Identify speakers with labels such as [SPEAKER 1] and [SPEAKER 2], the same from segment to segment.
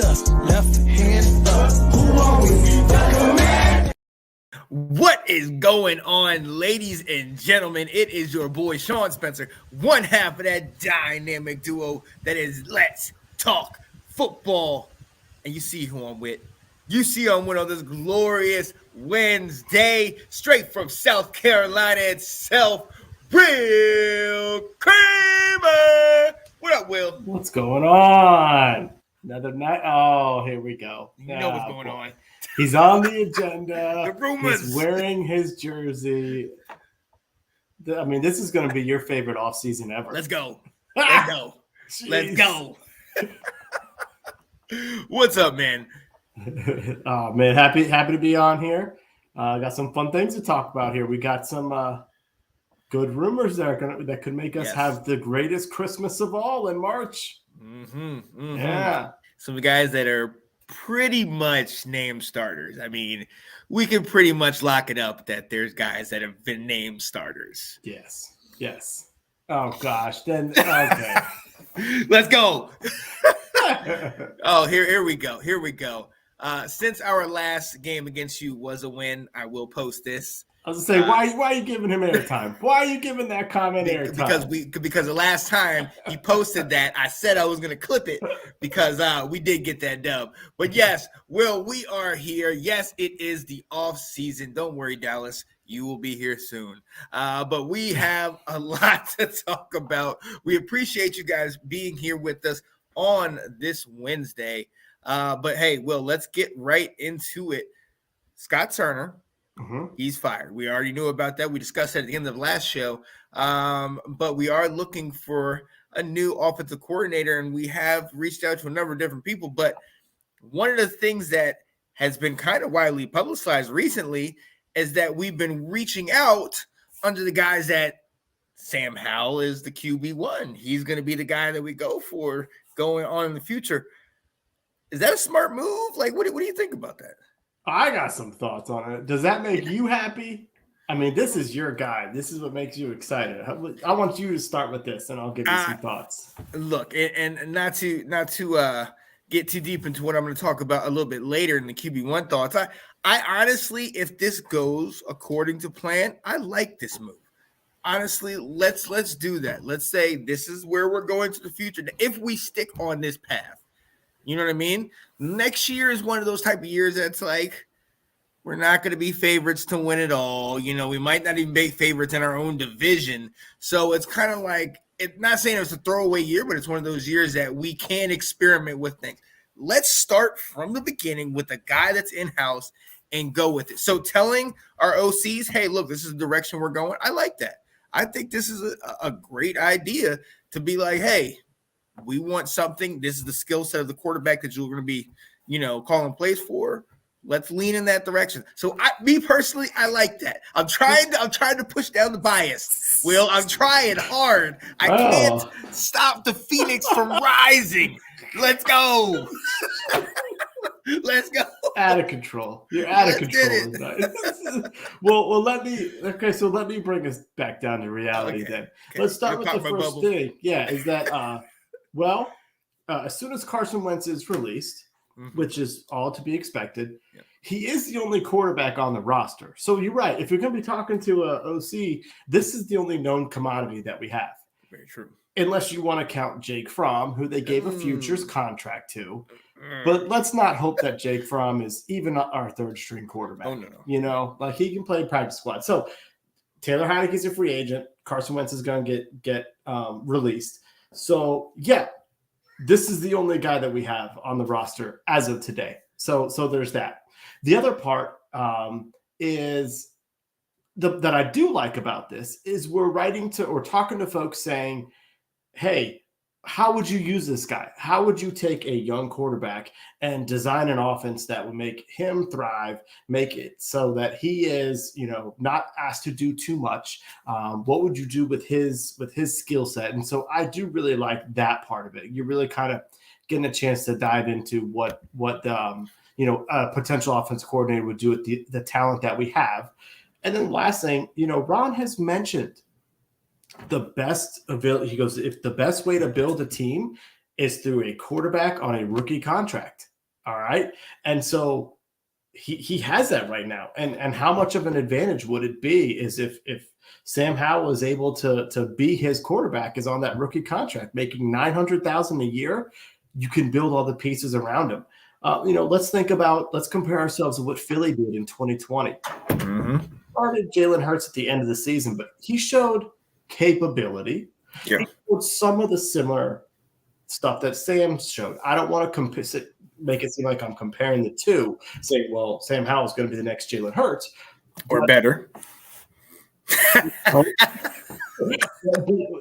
[SPEAKER 1] us, left hand up. Who are we? The command.
[SPEAKER 2] What is going on, ladies and gentlemen? It is your boy Sean Spencer, one half of that dynamic duo that is Let's Talk Football. And you see who I'm with. You see I'm with on this glorious Wednesday, straight from South Carolina itself, Will Kramer. What up, Will?
[SPEAKER 3] What's going on? Another night. Oh, here we go.
[SPEAKER 2] You know what's going on.
[SPEAKER 3] He's on the agenda.
[SPEAKER 2] The rumors.
[SPEAKER 3] He's wearing his jersey. I mean, this is going to be your favorite offseason ever.
[SPEAKER 2] Let's go. Let's go. Let's go. What's up, man?
[SPEAKER 3] Oh, man, happy to be on here. Got some fun things to talk about here. We got some good rumors that could make us have the greatest Christmas of all in March. Yeah.
[SPEAKER 2] Some guys that are pretty much named starters. I mean, we can pretty much lock it up that there's guys that have been named starters.
[SPEAKER 3] Yes. Oh, gosh. Then, okay.
[SPEAKER 2] Let's go. Oh, here we go. Since our last game against you was a win, I will post this.
[SPEAKER 3] I was going to say, why are you giving him airtime? Why are you giving that comment airtime?
[SPEAKER 2] Because the last time he posted that, I said I was going to clip it because we did get that dub. But yes, Will, we are here. Yes, it is the off season. Don't worry, Dallas. You will be here soon. But we have a lot to talk about. We appreciate you guys being here with us on this Wednesday. But hey, Will, let's get right into it. Scott Turner. He's fired. We already knew about that. We discussed that at the end of the last show. But we are looking for a new offensive coordinator, and we have reached out to a number of different people. But one of the things that has been kind of widely publicized recently is that we've been reaching out under the guys that Sam Howell is the QB1. He's going to be the guy that we go for going on in the future. Is that a smart move? Like, what do you think about that?
[SPEAKER 3] I got some thoughts on it. Does that make you happy? I mean, this is your guy. This is what makes you excited. I want you to start with this, and I'll give you some thoughts.
[SPEAKER 2] Look, and not to get too deep into what I'm going to talk about a little bit later in the QB1 thoughts. I honestly, if this goes according to plan, I like this move. Honestly, let's do that. Let's say this is where we're going to the future. If we stick on this path. You know what I mean? Next year is one of those type of years that's like, we're not going to be favorites to win it all. You know, we might not even be favorites in our own division. So it's kind of like, it's not saying it's a throwaway year, but it's one of those years that we can experiment with things. Let's start from the beginning with a guy that's in-house and go with it. So telling our OCs, hey, look, this is the direction we're going. I like that. I think this is a great idea to be like, hey, we want something. This is the skill set of the quarterback that you're going to be, calling plays for. Let's lean in that direction. So me personally, I like that. I'm trying to push down the bias. Will, I'm trying hard. I can't stop the Phoenix from rising. Let's go. Let's go.
[SPEAKER 3] Out of control. You're out of control. Well, let me bring us back down to reality then. Okay. Let's start with the first thing. Yeah, is that as soon as Carson Wentz is released, which is all to be expected, he is the only quarterback on the roster. So you're right. If you're going to be talking to a OC, this is the only known commodity that we have.
[SPEAKER 2] Very true.
[SPEAKER 3] Unless you want to count Jake Fromm, who they gave a futures contract to. But let's not hope that Jake Fromm is even our third-string quarterback.
[SPEAKER 2] Oh, no.
[SPEAKER 3] Like he can play practice squad. So Taylor Heinicke's a free agent. Carson Wentz is going to get released. So, yeah, this is the only guy that we have on the roster as of today. So there's that. The other part is that I do like about this is we're writing to or talking to folks saying, hey, how would you use this guy? How would you take a young quarterback and design an offense that would make him thrive, make it so that he is, not asked to do too much? What would you do with his skill set? And so I do really like that part of it. You're really kind of getting a chance to dive into what a potential offensive coordinator would do with the talent that we have. And then last thing, Ron has mentioned he goes, if the best way to build a team is through a quarterback on a rookie contract. All right. And so he has that right now. And how much of an advantage would it be is if Sam Howell is able to be his quarterback, is on that rookie contract, making $900,000 a year, you can build all the pieces around him. Let's compare ourselves to what Philly did in 2020.
[SPEAKER 2] Mm-hmm.
[SPEAKER 3] Started Jalen Hurts at the end of the season, but he showed capability.
[SPEAKER 2] Yeah.
[SPEAKER 3] He showed some of the similar stuff that Sam showed. I don't want to make it seem like I'm comparing the two, saying, well, Sam Howell is going to be the next Jalen Hurts.
[SPEAKER 2] Or better.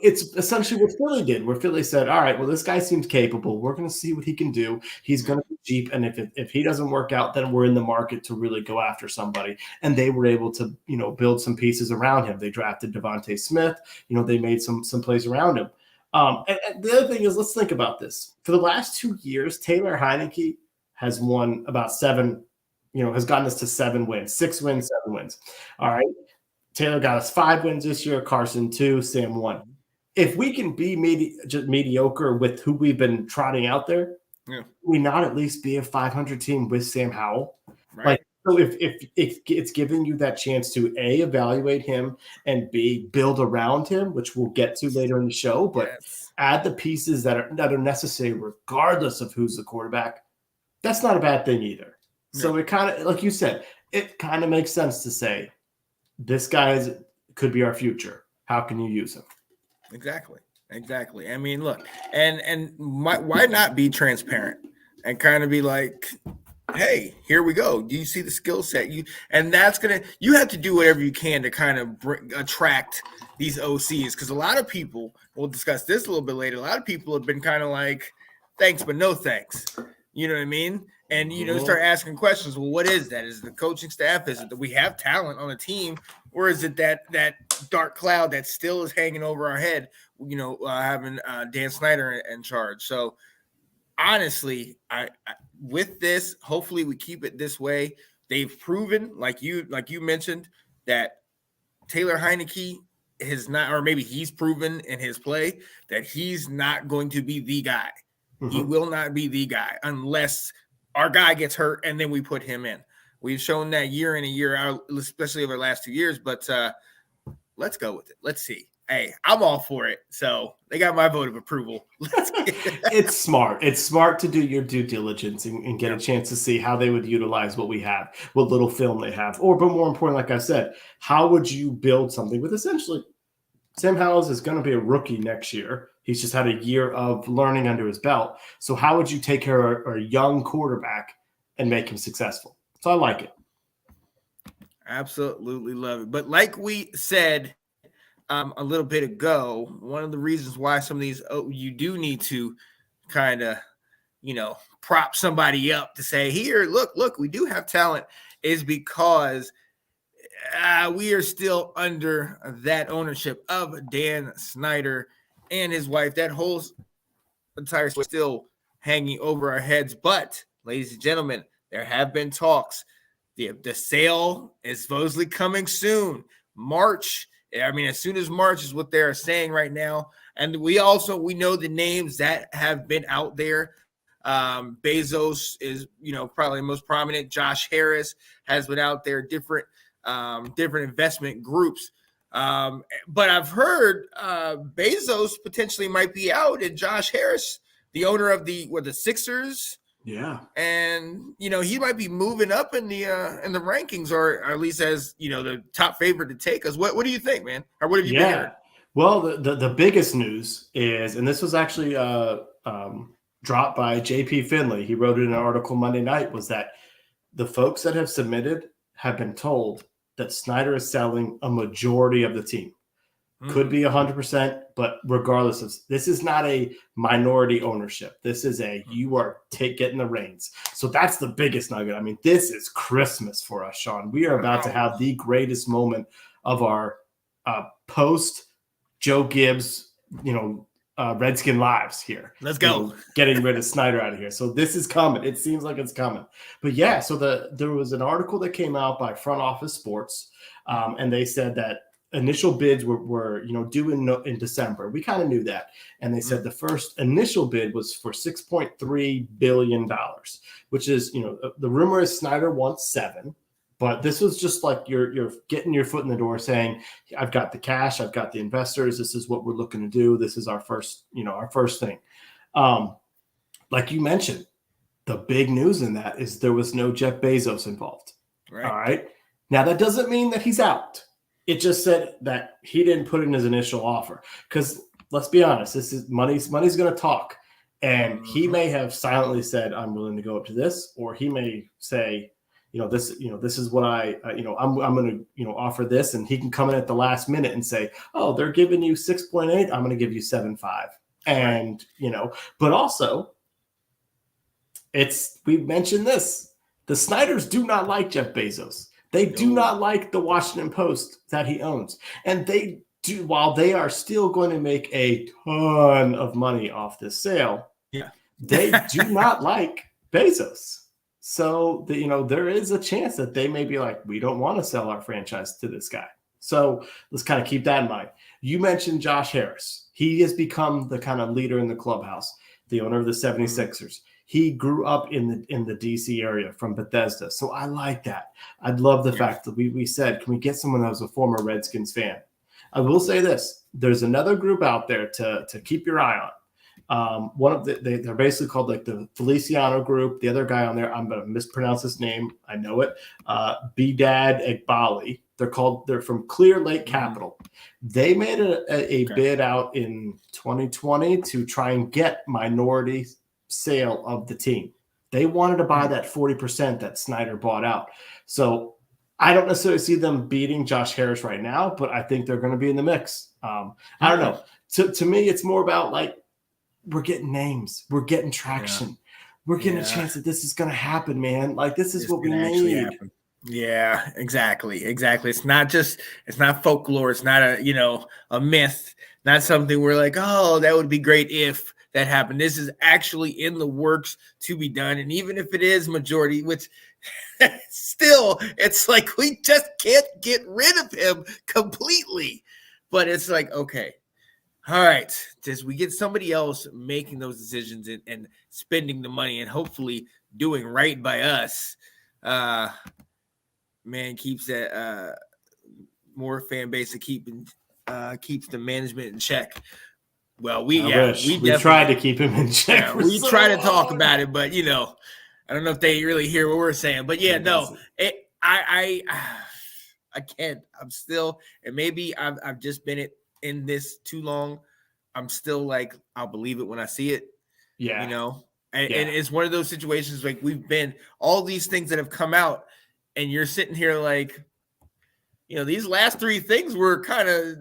[SPEAKER 3] It's essentially what Philly did, where Philly said, all right, well, this guy seems capable. We're going to see what he can do. He's going to be cheap. And if he doesn't work out, then we're in the market to really go after somebody. And they were able to, build some pieces around him. They drafted Devontae Smith. They made some plays around him. And the other thing is, let's think about this. For the last 2 years, Taylor Heineke has won about has gotten us to 7 wins, 6 wins, 7 wins. All right. Taylor got us 5 wins this year, Carson 2, Sam 1. If we can be just mediocre with who we've been trotting out there, we not at least be a 500 team with Sam Howell?
[SPEAKER 2] Right.
[SPEAKER 3] So if it's giving you that chance to A, evaluate him, and B, build around him, which we'll get to later in the show, but add the pieces that are necessary regardless of who's the quarterback, that's not a bad thing either. So it kind of, like you said, it kind of makes sense to say, this guy could be our future. How can you use him?
[SPEAKER 2] Exactly. I mean, look, and why not be transparent and kind of be like, hey, here we go. Do you see the skill set? You have to do whatever you can to kind of attract these OCs, because a lot of people, we'll discuss this a little bit later, a lot of people have been kind of like, thanks, but no thanks. You know what I mean? And, start asking questions. Well, what is that? Is it the coaching staff? Is it that we have talent on the team? Or is it that dark cloud that still is hanging over our head, having Dan Snyder in charge? So, honestly, I with this, hopefully we keep it this way. They've proven, like you mentioned, that Taylor Heineke has not, or maybe he's proven in his play that he's not going to be the guy. Mm-hmm. He will not be the guy unless our guy gets hurt and then we put him in. We've shown that year in and year out, especially over the last 2 years, but let's go with it. Let's see. Hey, I'm all for it. So they got my vote of approval.
[SPEAKER 3] It's smart. It's smart to do your due diligence and get a chance to see how they would utilize what we have, what little film they have. But more important, like I said, how would you build something with essentially Sam Howell is going to be a rookie next year. He's just had a year of learning under his belt. So how would you take care of a young quarterback and make him successful? So I like it.
[SPEAKER 2] Absolutely love it. But like we said a little bit ago, one of the reasons why some of these you do need to kind of, prop somebody up to say, here, look, we do have talent, is because we are still under that ownership of Dan Snyder and his wife. That whole entire still hanging over our heads. But, ladies and gentlemen, there have been talks. The sale is supposedly coming soon. March. I mean, as soon as March is what they're saying right now. And we know the names that have been out there. Bezos is, probably the most prominent. Josh Harris has been out there, different investment groups. But I've heard Bezos potentially might be out, and Josh Harris, the owner of the Sixers.
[SPEAKER 3] Yeah.
[SPEAKER 2] And, he might be moving up in the rankings, or at least as, the top favorite to take us. What do you think, man? Or what have you been hearing?
[SPEAKER 3] Well, the biggest news is, and this was actually dropped by JP Finley. He wrote it in an article Monday night, was that the folks that have submitted have been told that Snyder is selling a majority of the team. Could be 100%, but regardless of this is not a minority ownership. This is you are getting the reins. So that's the biggest nugget. I mean, this is Christmas for us, Sean. We are about to have the greatest moment of our post Joe Gibbs, Redskin lives here.
[SPEAKER 2] Let's go.
[SPEAKER 3] Getting rid of Snyder out of here. So this is coming. It seems like it's coming. But yeah, so there was an article that came out by Front Office Sports, and they said that initial bids were due in December. We kind of knew that. And they said the first initial bid was for $6.3 billion, which is, the rumor is Snyder wants 7. But this was just like you're getting your foot in the door saying, I've got the cash, I've got the investors, this is what we're looking to do. This is our first thing. Like you mentioned, the big news in that is there was no Jeff Bezos involved.
[SPEAKER 2] Right.
[SPEAKER 3] All right. Now that doesn't mean that he's out. It just said that he didn't put in his initial offer. Because let's be honest, this is money's going to talk. And he may have silently said, I'm willing to go up to this, or he may say, this is what I'm going to, offer this. And he can come in at the last minute and say, oh, they're giving you 6.8. I'm going to give you 7.5. And, but also we mentioned this, the Snyders do not like Jeff Bezos. They do not like the Washington Post that he owns. And they do, while they are still going to make a ton of money off this sale, they do not like Bezos. So, there is a chance that they may be like, we don't want to sell our franchise to this guy. So let's kind of keep that in mind. You mentioned Josh Harris. He has become the kind of leader in the clubhouse, the owner of the 76ers. He grew up in the DC area from Bethesda. So I like that. I'd love the fact that we said, can we get someone that was a former Redskins fan? I will say this. There's another group out there to keep your eye on. They're basically called like the Feliciano group. The other guy on there, I'm going to mispronounce his name. I know it. Bdad Egbali. They're from Clear Lake Capital. They made a bid out in 2020 to try and get minority sale of the team. They wanted to buy that 40% that Snyder bought out. So I don't necessarily see them beating Josh Harris right now, but I think they're going to be in the mix. I don't know. To me, it's more about like, we're getting names. We're getting traction. We're getting a chance that this is going to happen, man. Like, this is what we need.
[SPEAKER 2] Yeah, exactly. It's not folklore. It's not a myth, not something we're like, oh, that would be great if that happened. This is actually in the works to be done. And even if it is majority, which still, it's like, we just can't get rid of him completely. But it's like, okay. All right, just we get somebody else making those decisions and spending the money and hopefully doing right by us. Man, keeps that more fan base that keeps the management in check. Well, we
[SPEAKER 3] tried to keep him in check.
[SPEAKER 2] Yeah, we try to talk about it, but I don't know if they really hear what we're saying. But I can't. I'm still, and maybe I've just been in this too long. I'm still like, I'll believe it when I see it. Yeah. And it's one of those situations like we've been all these things that have come out and you're sitting here like, these last 3 things were kind of,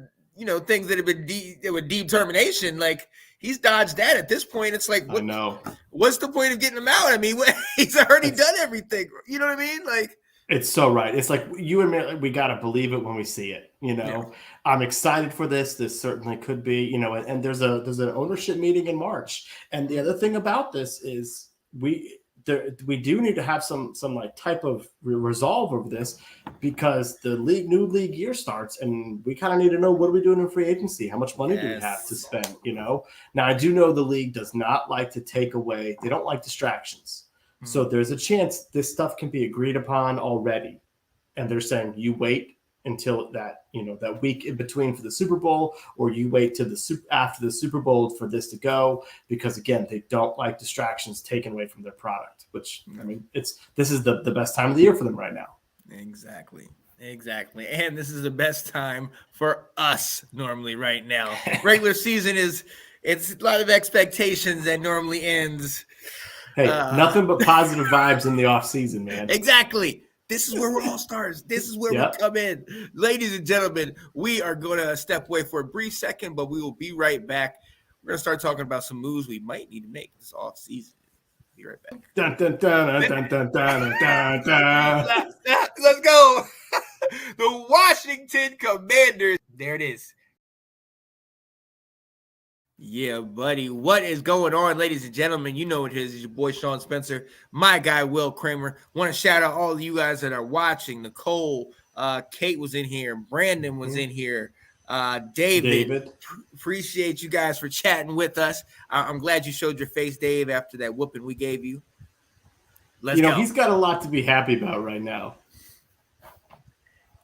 [SPEAKER 2] things that have been with determination. Like he's dodged that at this point. It's like,
[SPEAKER 3] I know.
[SPEAKER 2] What's the point of getting him out? I mean, he's already done everything. You know what I mean? Like,
[SPEAKER 3] it's so right. It's like you and me, we got to believe it when we see it. I'm excited for this. This certainly could be, and there's an ownership meeting in March. And the other thing about this is we do need to have some like type of resolve over this because the new league year starts and we kind of need to know what are we doing in free agency? How much money do we have to spend? Now I do know the league does not like to take away. They don't like distractions. So there's a chance this stuff can be agreed upon already. And they're saying you wait until that, that week in between for the Super Bowl, or you wait to after the Super Bowl for this to go, because again, they don't like distractions taken away from their product, which I mean, this is the best time of the year for them right now.
[SPEAKER 2] Exactly. And this is the best time for us normally right now. Regular season it's a lot of expectations that normally ends.
[SPEAKER 3] Hey, nothing but positive vibes in the off season, man.
[SPEAKER 2] Exactly. This is where we're all stars. This is where we come in. Ladies and gentlemen, we are going to step away for a brief second, but we will be right back. We're going to start talking about some moves we might need to make this off season. Be right back.
[SPEAKER 3] Dun, dun, dun, dun, dun, dun, dun, dun.
[SPEAKER 2] Let's go. The Washington Commanders. There it is. Yeah, buddy. What is going on, ladies and gentlemen? You know what it is. It's your boy, Sean Spencer, my guy, Will Kramer. Want to shout out all of you guys that are watching. Nicole, Kate was in here. Brandon was in here. David. Appreciate you guys for chatting with us. I'm glad you showed your face, Dave, after that whooping we gave you. Let's go.
[SPEAKER 3] He's got a lot to be happy about right now.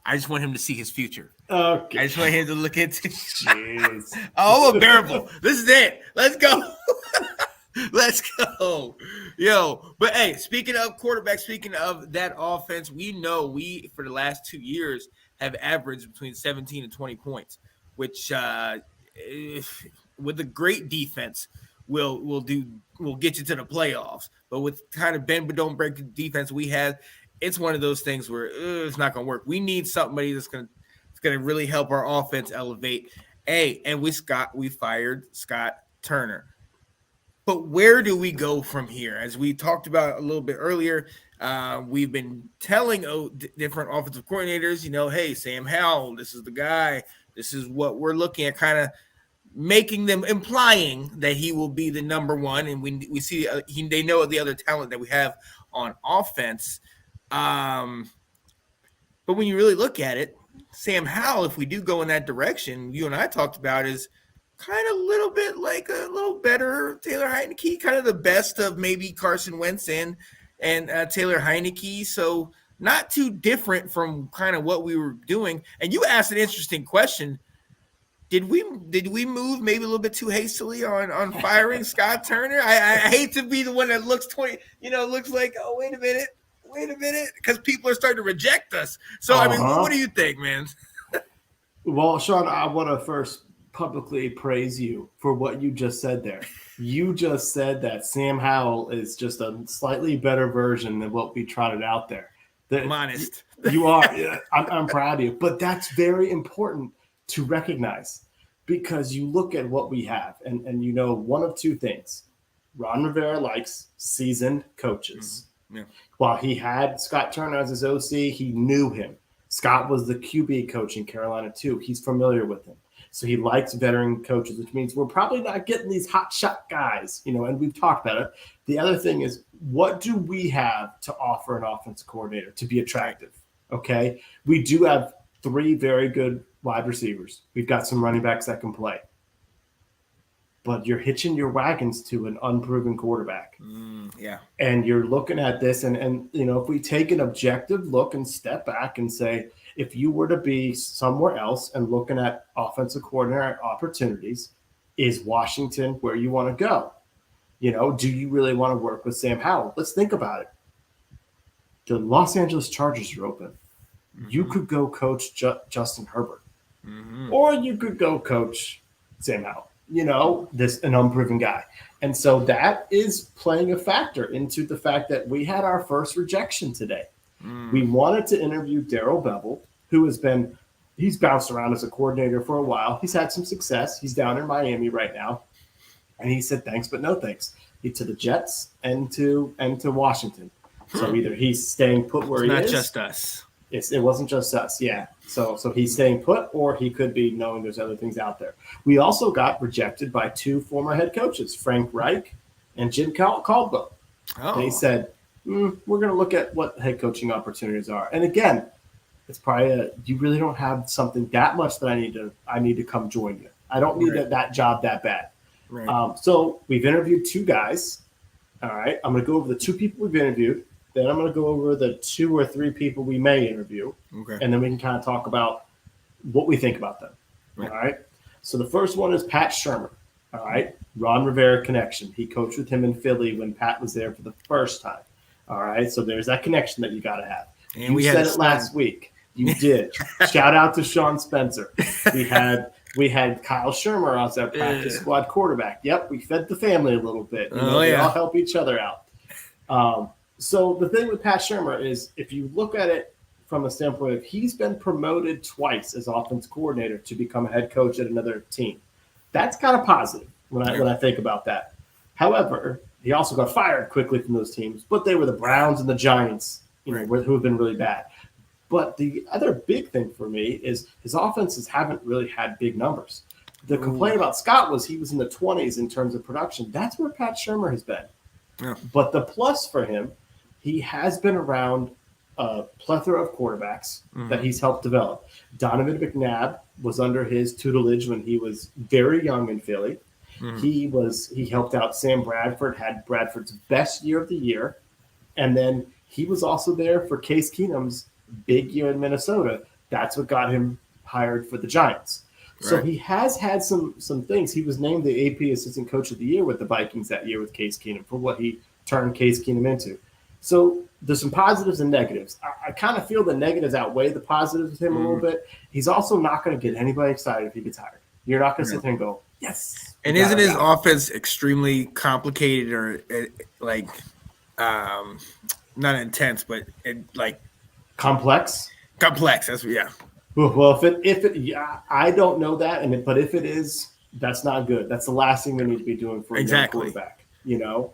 [SPEAKER 2] I just want him to see his future.
[SPEAKER 3] Okay.
[SPEAKER 2] I just want him to look into.
[SPEAKER 3] Jeez.
[SPEAKER 2] Oh, I'm unbearable. This is it. Let's go. Let's go. Yo, but hey, speaking of quarterback, speaking of that offense, we know we, for the last 2 years, have averaged between 17 and 20 points, which with a great defense will get you to the playoffs. But with kind of bend but don't break the defense we have, it's one of those things where it's not going to work. We need somebody that's going to really help our offense elevate. Hey, and we fired Scott Turner. But where do we go from here? As we talked about a little bit earlier, we've been telling different offensive coordinators, hey, Sam Howell, this is the guy. This is what we're looking at, kind of making them, implying that he will be the number one. And we see they know the other talent that we have on offense. But when you really look at it, Sam Howell, if we do go in that direction, you and I talked about, is kind of a little bit like a little better Taylor Heineke, kind of the best of maybe Carson Wentz and Taylor Heineke. So not too different from kind of what we were doing. And you asked an interesting question. Did we move maybe a little bit too hastily on firing Scott Turner? I hate to be the one that looks looks like, oh, wait a minute, because people are starting to reject us. So, I mean, what do you think, man?
[SPEAKER 3] Well, Sean, I want to first publicly praise you for what you just said there. You just said that Sam Howell is just a slightly better version than what we trotted out there.
[SPEAKER 2] I'm honest.
[SPEAKER 3] You are. I'm proud of you. But that's very important to recognize, because you look at what we have, and one of two things. Ron Rivera likes seasoned coaches.
[SPEAKER 2] Yeah.
[SPEAKER 3] While he had Scott Turner as his OC, he knew him. Scott was the QB coach in Carolina too. He's familiar with him. So he likes veteran coaches, which means we're probably not getting these hot shot guys, and we've talked about it. The other thing is, what do we have to offer an offensive coordinator to be attractive? Okay. We do have 3 very good wide receivers. We've got some running backs that can play. But you're hitching your wagons to an unproven quarterback.
[SPEAKER 2] Yeah.
[SPEAKER 3] And you're looking at this, and if we take an objective look and step back and say, if you were to be somewhere else and looking at offensive coordinator opportunities, is Washington where you want to go? Do you really want to work with Sam Howell? Let's think about it. The Los Angeles Chargers are open. Mm-hmm. You could go coach Justin Herbert, or you could go coach Sam Howell. An unproven guy. And so that is playing a factor into the fact that we had our first rejection today. We wanted to interview Darrell Bevell, who he's bounced around as a coordinator for a while. He's had some success. He's down in Miami right now. And he said, thanks, but no thanks. To the Jets and to Washington. So either he's staying put where he is.
[SPEAKER 2] Not just us.
[SPEAKER 3] It wasn't just us, yeah. So he's staying put, or he could be knowing there's other things out there. We also got rejected by 2 former head coaches, Frank Reich and Jim Caldwell.
[SPEAKER 2] Oh.
[SPEAKER 3] They said, we're going to look at what head coaching opportunities are. And again, it's probably you really don't have something that much that I need to come join you. I don't need that job that bad.
[SPEAKER 2] Right.
[SPEAKER 3] So we've interviewed 2 guys. All right. I'm going to go over the 2 people we've interviewed. Then I'm going to go over the 2 or 3 people we may interview.
[SPEAKER 2] Okay.
[SPEAKER 3] And then we can kind of talk about what we think about them.
[SPEAKER 2] Right.
[SPEAKER 3] All right. So the first one is Pat Shurmur. All right. Ron Rivera connection. He coached with him in Philly when Pat was there for the first time. All right. So there's that connection that you got to have. And you said it last week. You did. Shout out to Sean Spencer. We had Kyle Shurmur as our practice squad quarterback. Yep. We fed the family a little bit. We all help each other out. So the thing with Pat Shurmur is, if you look at it from a standpoint of, he's been promoted twice as offense coordinator to become a head coach at another team. That's kind of positive when I think about that. However, he also got fired quickly from those teams, but they were the Browns and the Giants, who have been really bad. But the other big thing for me is his offenses haven't really had big numbers. The complaint about Scott was he was in the 20s in terms of production. That's where Pat Shurmur has been. Yeah. But the plus for him, he has been around a plethora of quarterbacks that he's helped develop. Donovan McNabb was under his tutelage when he was very young in Philly. He helped out Sam Bradford, had Bradford's best year of the year, and then he was also there for Case Keenum's big year in Minnesota. That's what got him hired for the Giants. So he has had some things. He was named the AP Assistant Coach of the Year with the Vikings that year with Case Keenum for what he turned Case Keenum into. So there's some positives and negatives. I kind of feel the negatives outweigh the positives with him a little bit. He's also not going to get anybody excited if he gets hired. You're not going to sit there and go, yes.
[SPEAKER 2] And isn't his offense extremely complicated or like not intense, but like
[SPEAKER 3] complex?
[SPEAKER 2] Complex. That's yeah.
[SPEAKER 3] Well, if I don't know that, but if it is, that's not good. That's the last thing we need to be doing for a young quarterback. You know.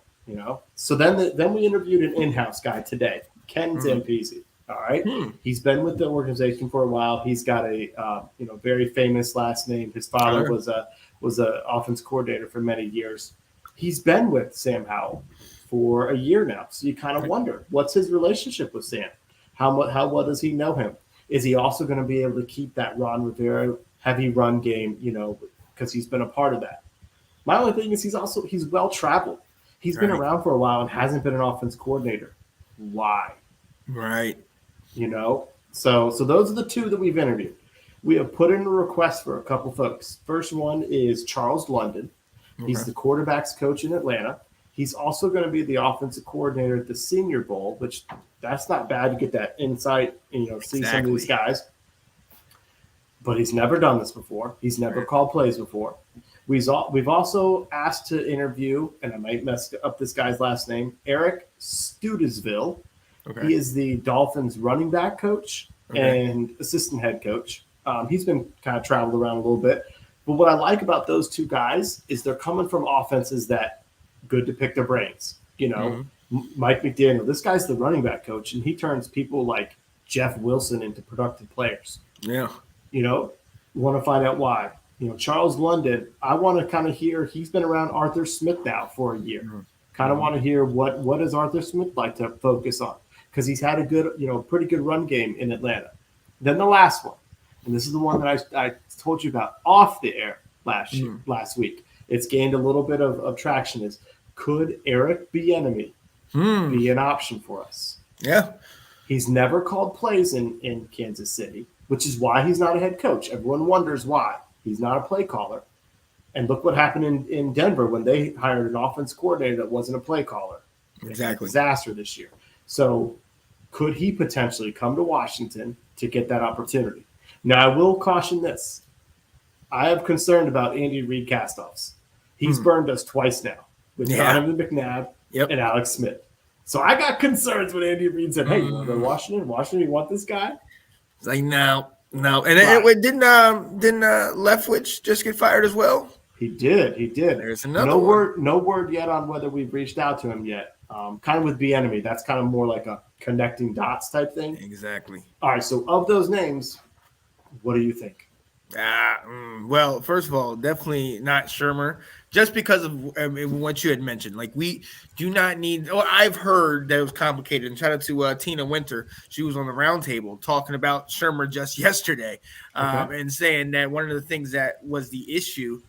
[SPEAKER 3] So then we interviewed an in-house guy today, Ken Zampese. All right, he's been with the organization for a while. He's got a very famous last name. His father was a offense coordinator for many years. He's been with Sam Howell for a year now. So you kind of wonder, what's his relationship with Sam? How well does he know him? Is he also going to be able to keep that Ron Rivera heavy run game? Because he's been a part of that. My only thing is he's well traveled. He's been around for a while and hasn't been an offense coordinator. Why?
[SPEAKER 2] Right.
[SPEAKER 3] So those are the two that we've interviewed. We have put in a request for a couple folks. First one is Charles London. He's the quarterback's coach in Atlanta. He's also going to be the offensive coordinator at the Senior Bowl, which that's not bad to get that insight and see some of these guys. But he's never done this before. He's never called plays before. We've also asked to interview, and I might mess up this guy's last name, Eric Studesville. He is the Dolphins running back coach and assistant head coach. He's been kind of traveled around a little bit. But what I like about those two guys is they're coming from offenses that good to pick their brains. Mike McDaniel, this guy's the running back coach, and he turns people like Jeff Wilson into productive players.
[SPEAKER 2] Yeah.
[SPEAKER 3] Want to find out why. Charles London, I want to kind of hear, he's been around Arthur Smith now for a year. Kind of want to hear what does Arthur Smith like to focus on, because he's had a good, pretty good run game in Atlanta. Then the last one, and this is the one that I told you about off the air last week. It's gained a little bit of traction. Is could Eric Bieniemy be an option for us?
[SPEAKER 2] Yeah.
[SPEAKER 3] He's never called plays in Kansas City, which is why he's not a head coach. Everyone wonders why. He's not a play caller. And look what happened in Denver when they hired an offense coordinator that wasn't a play caller.
[SPEAKER 2] Exactly.
[SPEAKER 3] Disaster this year. So could he potentially come to Washington to get that opportunity? Now, I will caution this. I am concerned about Andy Reid castoffs. He's burned us twice now with Donovan McNabb and Alex Smith. So I got concerns when Andy Reid said, hey, you want to go to Washington? Washington, you want this guy?
[SPEAKER 2] It's like, no. And didn't Leftwich just get fired as well?
[SPEAKER 3] He did.
[SPEAKER 2] There's another one.
[SPEAKER 3] No word yet on whether we've reached out to him yet. Kind of with Bieniemy, that's kind of more like a connecting dots type thing.
[SPEAKER 2] Exactly.
[SPEAKER 3] All right, so of those names, what do you think?
[SPEAKER 2] Well, first of all, definitely not Shermer, just because of what you had mentioned. Like, we do not need. Oh, I've heard that it was complicated. And shout out to Tina Winter. She was on the roundtable talking about Shermer just yesterday, and saying that one of the things that was the issue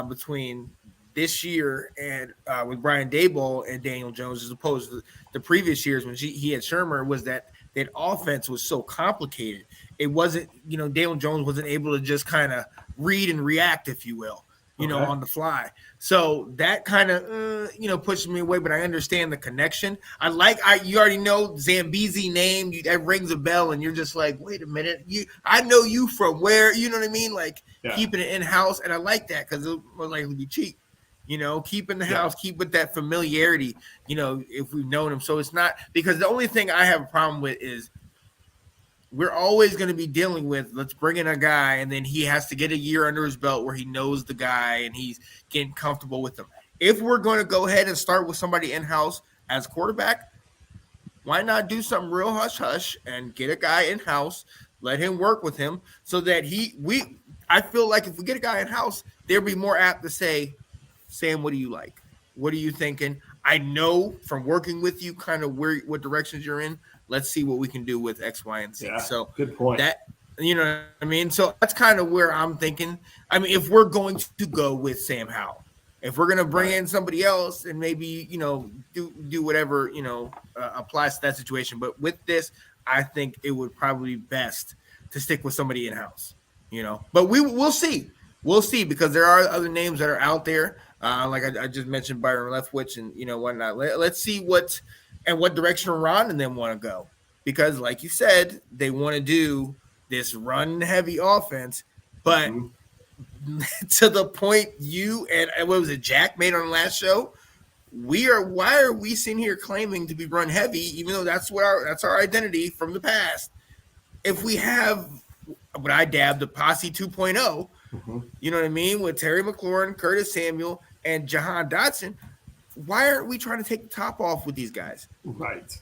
[SPEAKER 2] between this year and with Brian Daboll and Daniel Jones, as opposed to the previous years when he had Shermer, was that offense was so complicated. It wasn't, Daniel Jones wasn't able to just kind of read and react, if you will, on the fly. So that kind of, pushes me away, but I understand the connection. You already know Zambezi name, that rings a bell, and you're just like, wait a minute, I know you from where, you know what I mean? Like keeping it in-house, and I like that because it was likely to be cheap. Keep in the house, keep with that familiarity, if we've known him. So it's not, because the only thing I have a problem with is we're always going to be dealing with, let's bring in a guy, and then he has to get a year under his belt where he knows the guy and he's getting comfortable with him. If we're going to go ahead and start with somebody in-house as quarterback, why not do something real hush-hush and get a guy in-house, let him work with him so that I feel like if we get a guy in-house, they'll be more apt to say, Sam, what do you like? What are you thinking? I know from working with you kind of what directions you're in. let's see what we can do with X, Y, and Z.
[SPEAKER 3] Yeah,
[SPEAKER 2] So
[SPEAKER 3] good point.
[SPEAKER 2] that, you know what I mean? So that's kind of where I'm thinking. I mean, if we're going to go with Sam Howell, if we're going to bring in somebody else and maybe, do whatever, applies to that situation. But with this, I think it would probably be best to stick with somebody in-house, but we'll see. We'll see, because there are other names that are out there. Like I just mentioned, Byron Leftwich and, whatnot. Let's see what direction Ron and them want to go. Because like you said, they want to do this run-heavy offense, but to the point you and what was it, Jack made on the last show, why are we sitting here claiming to be run heavy, even though that's our identity from the past? If we have what I dabbed the posse 2.0, you know what I mean, with Terry McLaurin, Curtis Samuel, and Jahan Dotson, why aren't we trying to take the top off with these guys?
[SPEAKER 3] Right.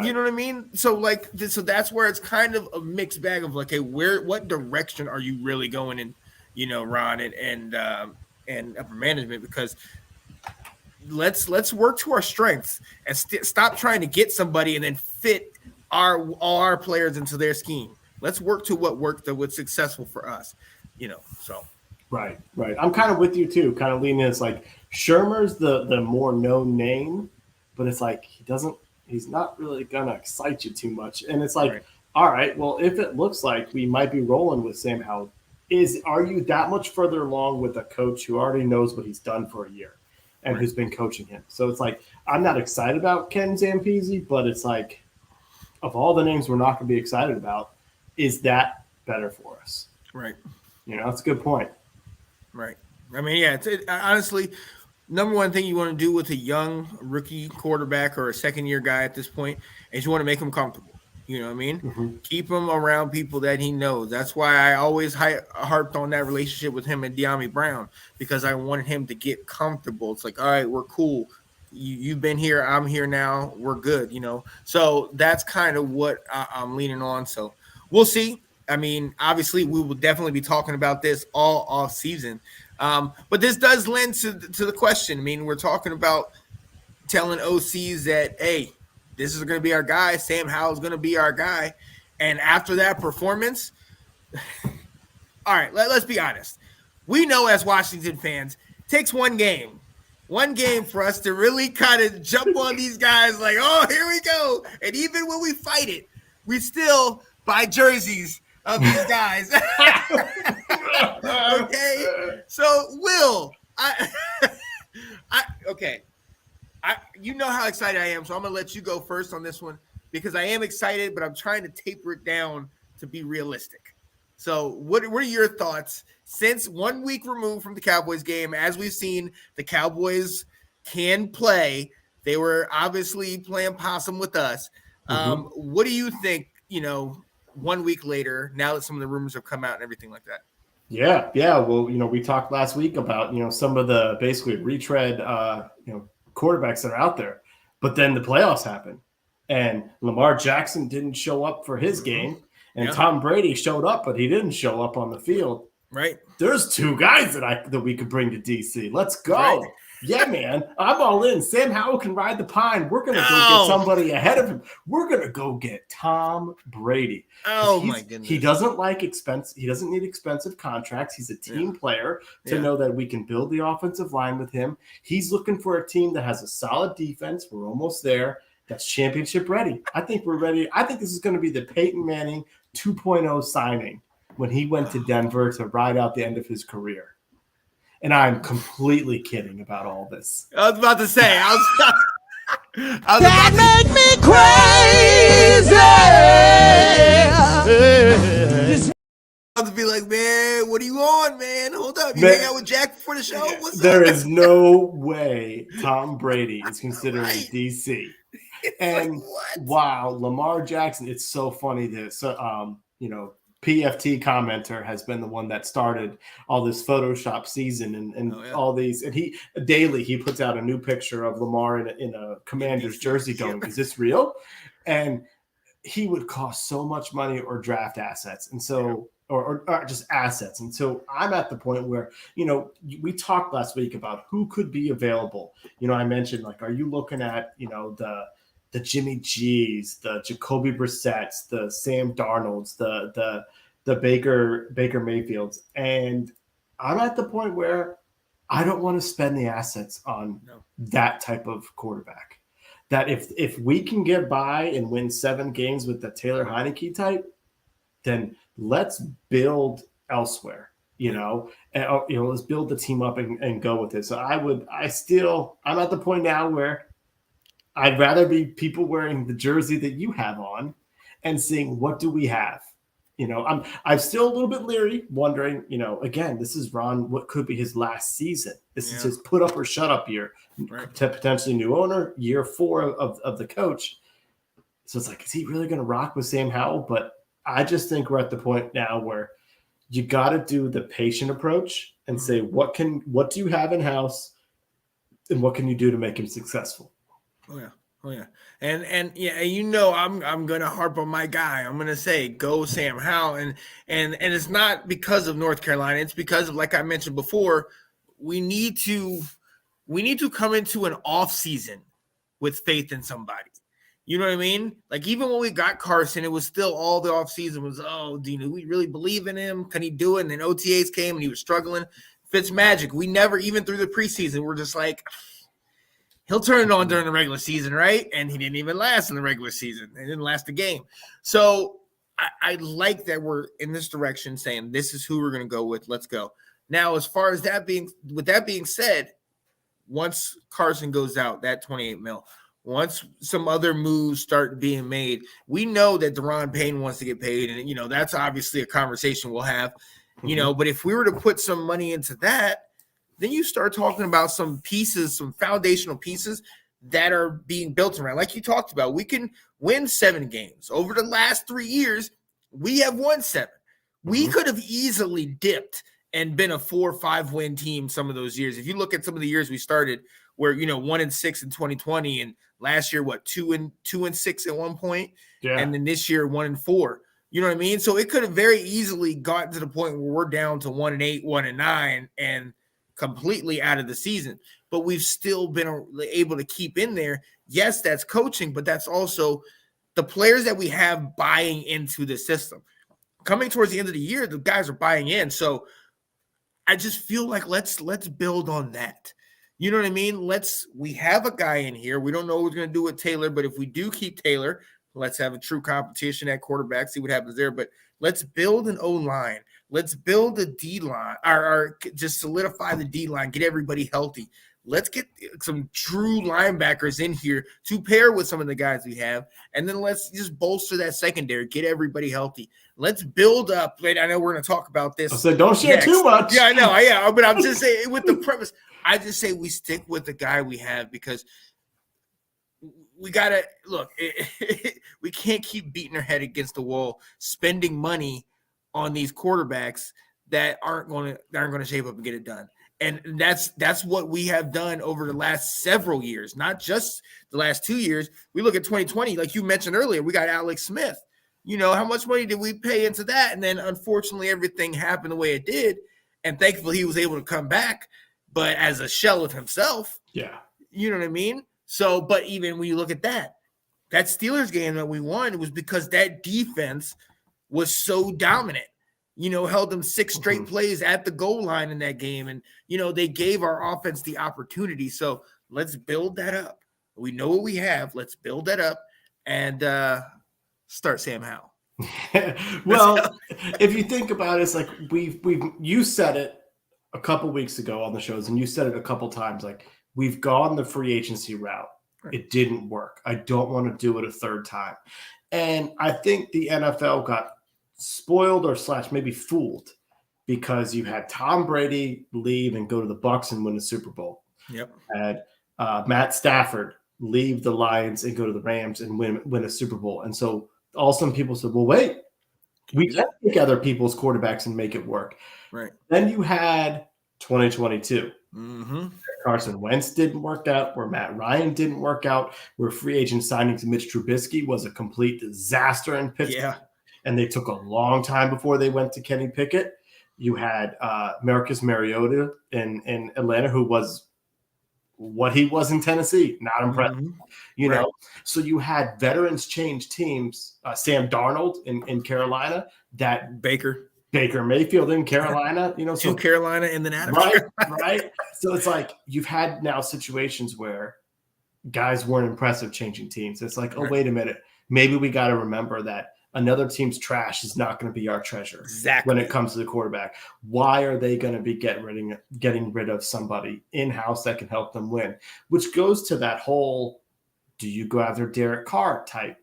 [SPEAKER 2] You know what I mean? So that's where it's kind of a mixed bag of like, hey, what direction are you really going in, Ron and upper management? Because let's work to our strengths and stop trying to get somebody and then fit all our players into their scheme. Let's work to what worked, that was successful for us, so.
[SPEAKER 3] Right. I'm kind of with you too, kind of leaning. It's like Shermer's the more known name, but it's like he's not really going to excite you too much. And it's like, all right, well, if it looks like we might be rolling with Sam Howell, are you that much further along with a coach who already knows what he's done for a year and who's been coaching him? So it's like, I'm not excited about Ken Zampese, but it's like, of all the names we're not going to be excited about, is that better for us?
[SPEAKER 2] Right.
[SPEAKER 3] That's a good point.
[SPEAKER 2] Right. I mean, yeah, honestly, number one thing you want to do with a young rookie quarterback or a second-year guy at this point is you want to make him comfortable. You know what I mean? Keep him around people that he knows. That's why I always harped on that relationship with him and De'Ami Brown, because I wanted him to get comfortable. It's like, all right, we're cool. You've been here. I'm here now. We're good, So that's kind of what I'm leaning on. So we'll see. I mean, obviously, we will definitely be talking about this all off season. But this does lend to the question. I mean, we're talking about telling OCs that, hey, this is going to be our guy. Sam Howell's going to be our guy. And after that performance, all right, let's be honest. We know as Washington fans, it takes one game for us to really kind of jump on these guys like, oh, here we go. And even when we fight it, we still buy jerseys of these guys. Okay. So Will, you know how excited I am. So I'm going to let you go first on this one, because I am excited, but I'm trying to taper it down to be realistic. So what are your thoughts since 1 week removed from the Cowboys game? As we've seen, the Cowboys can play. They were obviously playing possum with us. What do you think, 1 week later, now that some of the rumors have come out and everything like that?
[SPEAKER 3] Yeah. Well, we talked last week about, some of the basically retread, quarterbacks that are out there, but then the playoffs happened and Lamar Jackson didn't show up for his game, and Tom Brady showed up, but he didn't show up on the field.
[SPEAKER 2] Right.
[SPEAKER 3] There's two guys that we could bring to DC. Let's go.
[SPEAKER 2] Right.
[SPEAKER 3] Yeah, man. I'm all in. Sam Howell can ride the pine. We're going to go get somebody ahead of him. We're going to go get Tom Brady.
[SPEAKER 2] Oh, my goodness.
[SPEAKER 3] He doesn't like expense. He doesn't need expensive contracts. He's a team player to know that we can build the offensive line with him. He's looking for a team that has a solid defense. We're almost there. That's championship ready. I think we're ready. I think this is going to be the Peyton Manning 2.0 signing when he went to Denver to ride out the end of his career. And I'm completely kidding about all this.
[SPEAKER 2] I was about to say,
[SPEAKER 1] That make me crazy.
[SPEAKER 2] I was to be like, man, what are you on, man? Hold up. You hang out with Jack before the show? What's
[SPEAKER 3] there
[SPEAKER 2] up?
[SPEAKER 3] is no way Tom Brady is considering DC. And wow, Lamar Jackson, it's so funny that PFT commenter has been the one that started all this Photoshop season and all these. And he puts out a new picture of Lamar in a Commander's jersey going, is this real? And he would cost so much money or draft assets. And so, or just assets. And so I'm at the point where, we talked last week about who could be available. I mentioned, like, are you looking at, the the Jimmy G's, the Jacoby Brissett's, the Sam Darnold's, the Baker Mayfields. And I'm at the point where I don't want to spend the assets on that type of quarterback. That if we can get by and win 7 games with the Taylor Heineke type, then let's build elsewhere. And let's build the team up and go with it. So I'm at the point now where I'd rather be people wearing the jersey that you have on and seeing what do we have. I'm still a little bit leery, wondering, again, this is Ron, what could be his last season. This is his put up or shut up year, potentially new owner, year 4 of the coach. So it's like, is he really going to rock with Sam Howell? But I just think we're at the point now where you got to do the patient approach and say, what do you have in house and what can you do to make him successful?
[SPEAKER 2] Oh yeah. And I'm gonna harp on my guy. I'm gonna say go Sam Howell. And it's not because of North Carolina, it's because of, like I mentioned before, we need to come into an off season with faith in somebody. You know what I mean? Like, even when we got Carson, it was still all the offseason was, do we really believe in him? Can he do it? And then OTAs came and he was struggling. Fitzmagic, we never, even through the preseason, we're just like, he'll turn it on during the regular season, right? And he didn't even last in the regular season. It didn't last a game. So I like that we're in this direction saying this is who we're going to go with. Let's go. Now, as far as that being said, once Carson goes out, that $28 million, once some other moves start being made, we know that Deron Payne wants to get paid. And, that's obviously a conversation we'll have, but if we were to put some money into that, then you start talking about some pieces, some foundational pieces that are being built around. Like you talked about, we can win 7 games. Over the last 3 years, we have won 7. We could have easily dipped and been a 4 or 5 win team some of those years. If you look at some of the years we started where, 1-6 in 2020 and last year, 2-6 at one point. Yeah. And then this year, 1-4. You know what I mean? So it could have very easily gotten to the point where we're down to 1-8, 1-9 and completely out of the season, but we've still been able to keep in there. Yes, that's coaching, but that's also the players that we have buying into the system. Coming towards the end of the year, the guys are buying in. So I just feel like let's build on that. You know what I mean? We have a guy in here. We don't know what we're going to do with Taylor, but if we do keep Taylor, let's have a true competition at quarterback, see what happens there. But let's build an O-line. Let's build a D-line or just solidify the D-line, get everybody healthy. Let's get some true linebackers in here to pair with some of the guys we have. And then let's just bolster that secondary, get everybody healthy. Let's build up. I know we're going to talk about this.
[SPEAKER 3] So don't share too much.
[SPEAKER 2] Yeah, I know. Yeah, but I'm just saying with the premise, I just say we stick with the guy we have because we got to look, we can't keep beating our head against the wall, spending money on these quarterbacks that aren't going to shape up and get it done. And that's what we have done over the last several years, not just the last 2 years. We look at 2020, like you mentioned earlier, we got Alex Smith. How much money did we pay into that? And then unfortunately everything happened the way it did. And thankfully he was able to come back, but as a shell of himself. Yeah. You know what I mean? So, but even when you look at that Steelers game that we won was because that defense was so dominant, held them 6 straight plays at the goal line in that game. And, they gave our offense the opportunity. So let's build that up. We know what we have. Let's build that up and start Sam Howell.
[SPEAKER 3] Well, if you think about it, it's like you said it a couple weeks ago on the shows, and you said it a couple times, like we've gone the free agency route. Right. It didn't work. I don't want to do it a third time. And I think the NFL got spoiled or / maybe fooled because you had Tom Brady leave and go to the Bucs and win the Super Bowl.
[SPEAKER 2] Yep.
[SPEAKER 3] And Matt Stafford leave the Lions and go to the Rams and win a Super Bowl. And so all some people said, well, wait, we can take other people's quarterbacks and make it work.
[SPEAKER 2] Right.
[SPEAKER 3] Then you had 2022.
[SPEAKER 2] Mm-hmm.
[SPEAKER 3] Carson Wentz didn't work out, where Matt Ryan didn't work out, where free agent signing to Mitch Trubisky was a complete disaster in Pittsburgh.
[SPEAKER 2] Yeah.
[SPEAKER 3] And they took a long time before they went to Kenny Pickett. You had Marcus Mariota in Atlanta, who was what he was in Tennessee. Not impressive.
[SPEAKER 2] Mhm.
[SPEAKER 3] You
[SPEAKER 2] Right.
[SPEAKER 3] know, so you had veterans change teams. Sam Darnold in Carolina, that
[SPEAKER 2] Baker
[SPEAKER 3] Baker Mayfield in Carolina, you know,
[SPEAKER 2] to
[SPEAKER 3] so
[SPEAKER 2] Carolina and then out of
[SPEAKER 3] right,
[SPEAKER 2] Carolina.
[SPEAKER 3] right. So it's like you've had now situations where guys weren't impressive changing teams. It's like, oh,
[SPEAKER 2] Right.
[SPEAKER 3] wait a minute. Maybe we got to remember that another team's trash is not going to be our treasure
[SPEAKER 2] Exactly.
[SPEAKER 3] when it comes to the quarterback. Why are they going to be getting rid of somebody in-house that can help them win? Which goes to that whole, do you go after Derek Carr type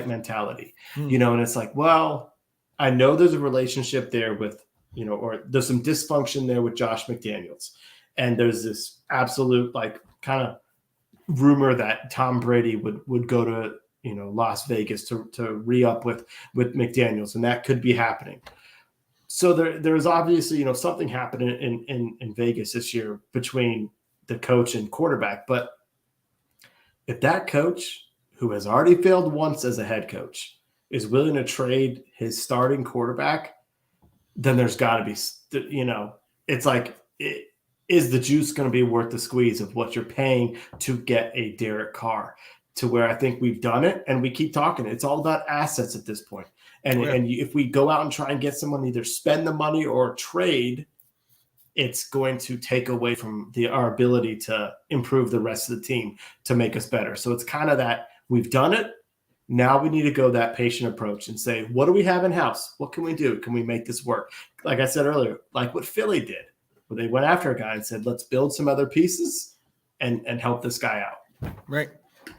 [SPEAKER 3] mentality? You know, and it's like, well, I know there's a relationship there with, you know, or there's some dysfunction there with Josh McDaniels. And there's this absolute like kind of rumor that Tom Brady would go to, you know, Las Vegas to re-up with McDaniels, and that could be happening. So there's obviously, you know, something happening in Vegas this year between the coach and quarterback. But if that coach, who has already failed once as a head coach, is willing to trade his starting quarterback, then there's got to be, you know, it's like, is the juice going to be worth the squeeze of what you're paying to get a Derek Carr? To where I think we've done it, and we keep talking. It's all about assets at this point. And if we go out and try and get someone, either spend the money or trade, it's going to take away from our ability to improve the rest of the team to make us better. So it's kind of that we've done it. Now we need to go that patient approach and say, what do we have in house? What can we do? Can we make this work? Like I said earlier, like what Philly did, where they went after a guy and said, let's build some other pieces and help this guy out.
[SPEAKER 2] Right.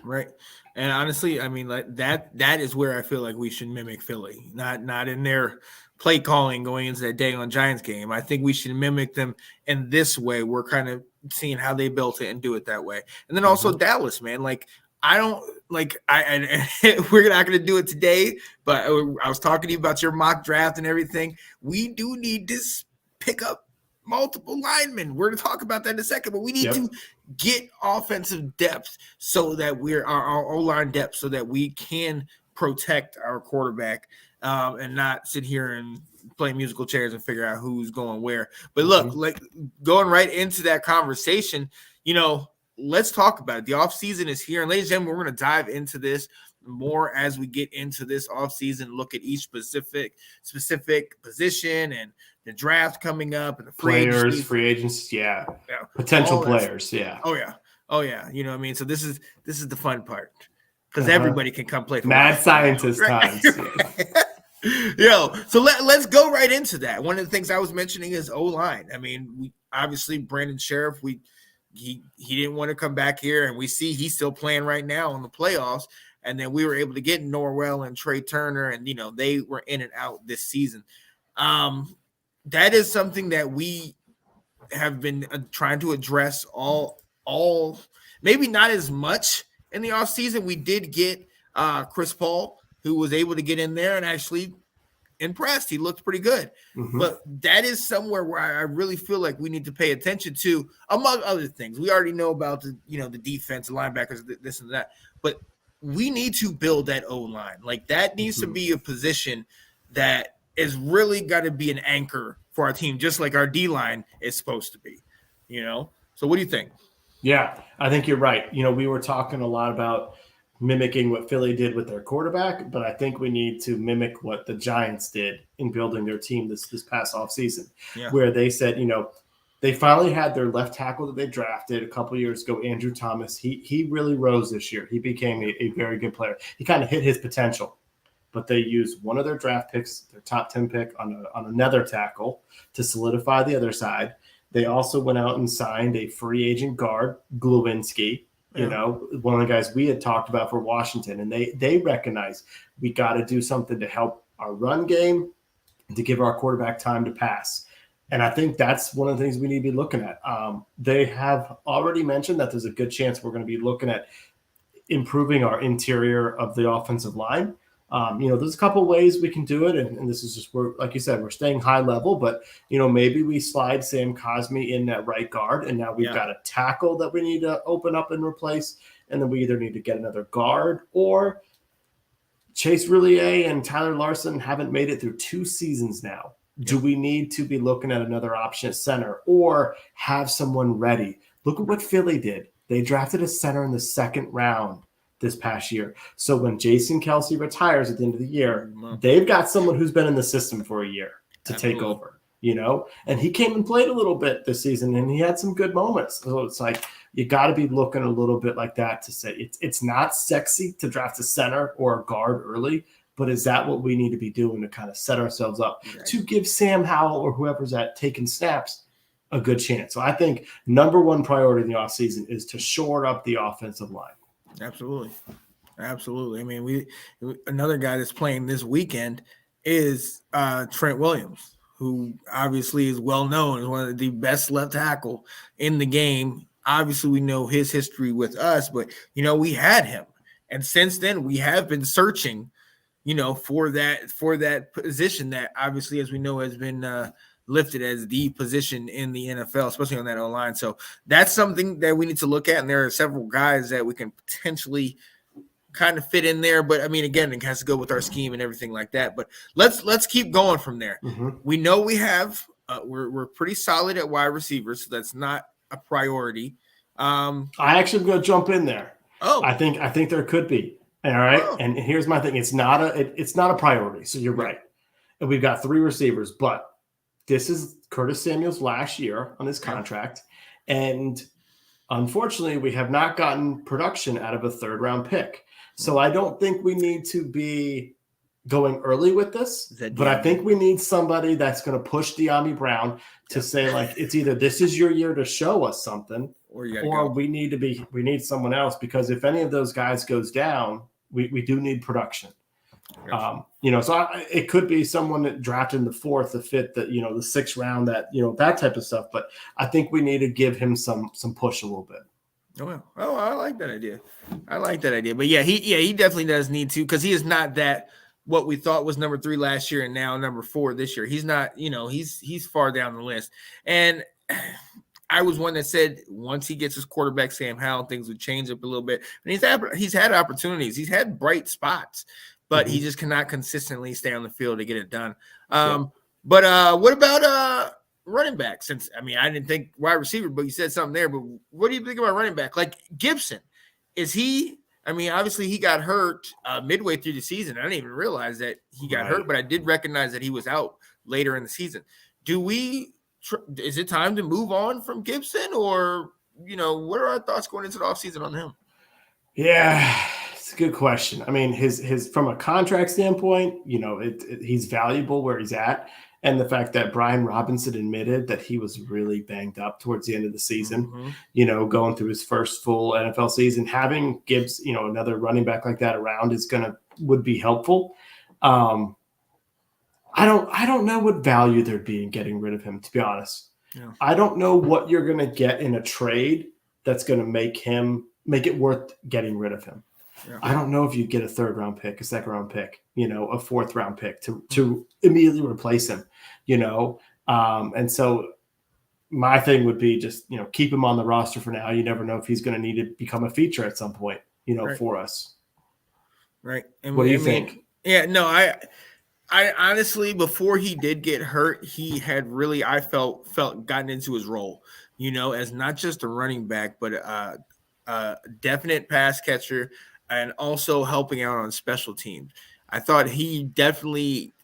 [SPEAKER 2] Right. And honestly, I mean, like that is where I feel like we should mimic Philly, not in their play calling going into that day on Giants game. I think we should mimic them in this way. We're kind of seeing how they built it and do it that way. And then also Dallas, man, like I don't like we're not going to do it today, but I was talking to you about your mock draft and everything. We do need to pick up multiple linemen. We're going to talk about that in a second, but we need to get offensive depth so that we're our O-line depth so that we can protect our quarterback and not sit here and play musical chairs and figure out who's going where. But look, like going right into that conversation, you know, let's talk about it. The offseason is here. And ladies and gentlemen, we're going to dive into this more as we get into this offseason, look at each specific position and the draft coming up and the free
[SPEAKER 3] agents, potential players,
[SPEAKER 2] Oh yeah. You know what I mean? So this is the fun part because everybody can come play for
[SPEAKER 3] mad scientist times.
[SPEAKER 2] Yo, so let's go right into that. One of the things I was mentioning is O-line. I mean, we obviously Brandon Sheriff, he didn't want to come back here, and we see he's still playing right now in the playoffs. And then we were able to get Norwell and Trey Turner, and you know they were in and out this season. That is something that we have been trying to address all maybe not as much in the offseason. We did get Chris Paul, who was able to get in there and actually impressed. He looked pretty good. But that is somewhere where I really feel like we need to pay attention to, among other things. We already know about the defense, the linebackers, this and that. But we need to build that O-line. Like that needs to be a position that is really got to be an anchor for our team, just like our D-line is supposed to be, you know? So what do you think?
[SPEAKER 3] Yeah, I think you're right. You know, we were talking a lot about mimicking what Philly did with their quarterback, but I think we need to mimic what the Giants did in building their team this past offseason, where they said, you know, they finally had their left tackle that they drafted a couple years ago, Andrew Thomas. He really rose this year. He became a very good player. He kind of hit his potential, but they used one of their draft picks, their top 10 pick on another tackle to solidify the other side. They also went out and signed a free agent guard, Glowinski, you know, one of the guys we had talked about for Washington. And they recognize we got to do something to help our run game, to give our quarterback time to pass. And I think that's one of the things we need to be looking at. They have already mentioned that there's a good chance we're going to be looking at improving our interior of the offensive line. You know, there's a couple ways we can do it. And this is just, like you said, we're staying high level, but, you know, maybe we slide Sam Cosmi in that right guard. And now we've got a tackle that we need to open up and replace. And then we either need to get another guard, or Chase Roulier and Tyler Larson haven't made it through 2 seasons now. Do we need to be looking at another option at center or have someone ready? Look at what Philly did. They drafted a center in the second round this past year. So when Jason Kelsey retires at the end of the year, they've got someone who's been in the system for a year to take over, and he came and played a little bit this season and he had some good moments. So it's like, you got to be looking a little bit like that to say it's not sexy to draft a center or a guard early, but is that what we need to be doing to kind of set ourselves up to give Sam Howell or whoever's taking snaps a good chance? So I think number one priority in the offseason is to shore up the offensive line.
[SPEAKER 2] Absolutely. I mean, another guy that's playing this weekend is Trent Williams, who obviously is well known as one of the best left tackle in the game. Obviously, we know his history with us, but we had him, and since then we have been searching, for that position that obviously, as we know, has been lifted as the position in the NFL, especially on that O-line. So that's something that we need to look at, and there are several guys that we can potentially kind of fit in there. But I mean, again, it has to go with our scheme and everything like that. But let's keep going from there. We know we have we're pretty solid at wide receivers, so that's not a priority.
[SPEAKER 3] I actually am going to jump in there. I think there could be. All right. And here's my thing. It's not a priority. So you're right. And we've got 3 receivers, but this is Curtis Samuel's last year on his contract. And unfortunately, we have not gotten production out of a 3rd-round pick. So I don't think we need to be going early with this, but I think we need somebody that's going to push De'Ami Brown to say, like, it's either this is your year to show us something, or we need someone else, because if any of those guys goes down, we do need production. So it could be someone that drafted in the 4th, the 5th, the 6th round, that type of stuff. But I think we need to give him some push a little bit.
[SPEAKER 2] Oh, I like that idea. But he definitely does need to, because he is not that what we thought was number 3 last year and now number 4 this year. He's not, he's far down the list. And I was one that said once he gets his quarterback, Sam Howell, things would change up a little bit. And he's had opportunities. He's had bright spots, but he just cannot consistently stay on the field to get it done. But what about running back? Since, I didn't think wide receiver, but you said something there. But what do you think about running back? Like Gibson, is he? Obviously he got hurt midway through the season. I didn't even realize that he got hurt, but I did recognize that he was out later in the season. Is it time to move on from Gibson, or what are our thoughts going into the offseason on him?
[SPEAKER 3] Yeah, it's a good question. His from a contract standpoint, he's valuable where he's at. And the fact that Brian Robinson admitted that he was really banged up towards the end of the season, going through his first full NFL season, having Gibbs, another running back like that around would be helpful. I don't know what value there'd be in getting rid of him, to be honest. Yeah. I don't know what you're going to get in a trade that's going to make it worth getting rid of him. Yeah. I don't know if you get a 3rd-round pick, a 2nd-round pick, a 4th-round pick to immediately replace him, and so my thing would be just, keep him on the roster for now. You never know if he's going to need to become a feature at some point, for us.
[SPEAKER 2] Right.
[SPEAKER 3] And what do you think?
[SPEAKER 2] Yeah, no, I honestly, before he did get hurt, he had really, I felt gotten into his role, as not just a running back, but a definite pass catcher, and also helping out on special teams. I thought he definitely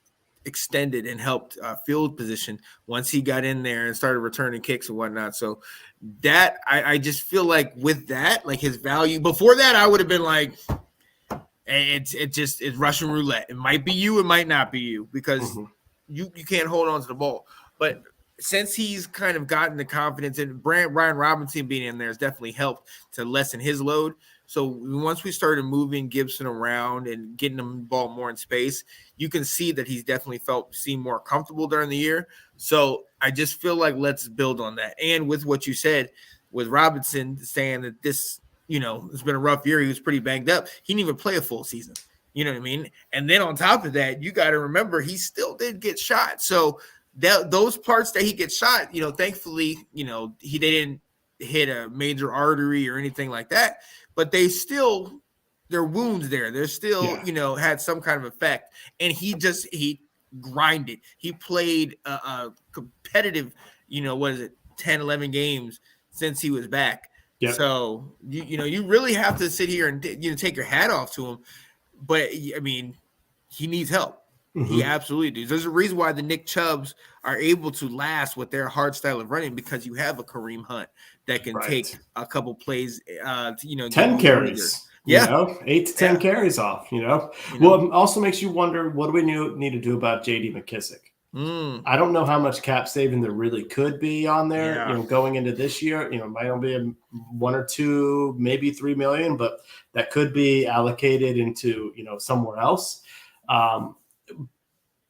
[SPEAKER 2] extended and helped field position once he got in there and started returning kicks and whatnot. So that I just feel like with that, like his value before that, I would have been like, it's Russian roulette. It might be you, it might not be you, because you can't hold on to the ball. But since he's kind of gotten the confidence, and Brian Robinson being in there has definitely helped to lessen his load. So once we started moving Gibson around and getting him the ball more in space, you can see that he's definitely seemed more comfortable during the year. So I just feel like let's build on that. And with what you said, with Robinson saying that this, it's been a rough year, he was pretty banged up. He didn't even play a full season. You know what I mean? And then on top of that, you got to remember he still did get shot. So those parts that he gets shot, thankfully, they didn't hit a major artery or anything like that. But their wounds there. They're still, had some kind of effect. And he grinded. He played a competitive, 10, 11 games since he was back.
[SPEAKER 3] Yep.
[SPEAKER 2] So you really have to sit here and take your hat off to him. But I mean, he needs help. He absolutely does. There's a reason why the Nick Chubbs are able to last with their hard style of running, because you have a Kareem Hunt that can take a couple plays.
[SPEAKER 3] 10 carries.
[SPEAKER 2] Yeah,
[SPEAKER 3] 8 to 10 carries off. Well, it also makes you wonder, what do we need to do about J.D. McKissick? I don't know how much cap saving there really could be on there. Going into this year, might only be $1 or $2, maybe $3 million, but that could be allocated into somewhere else.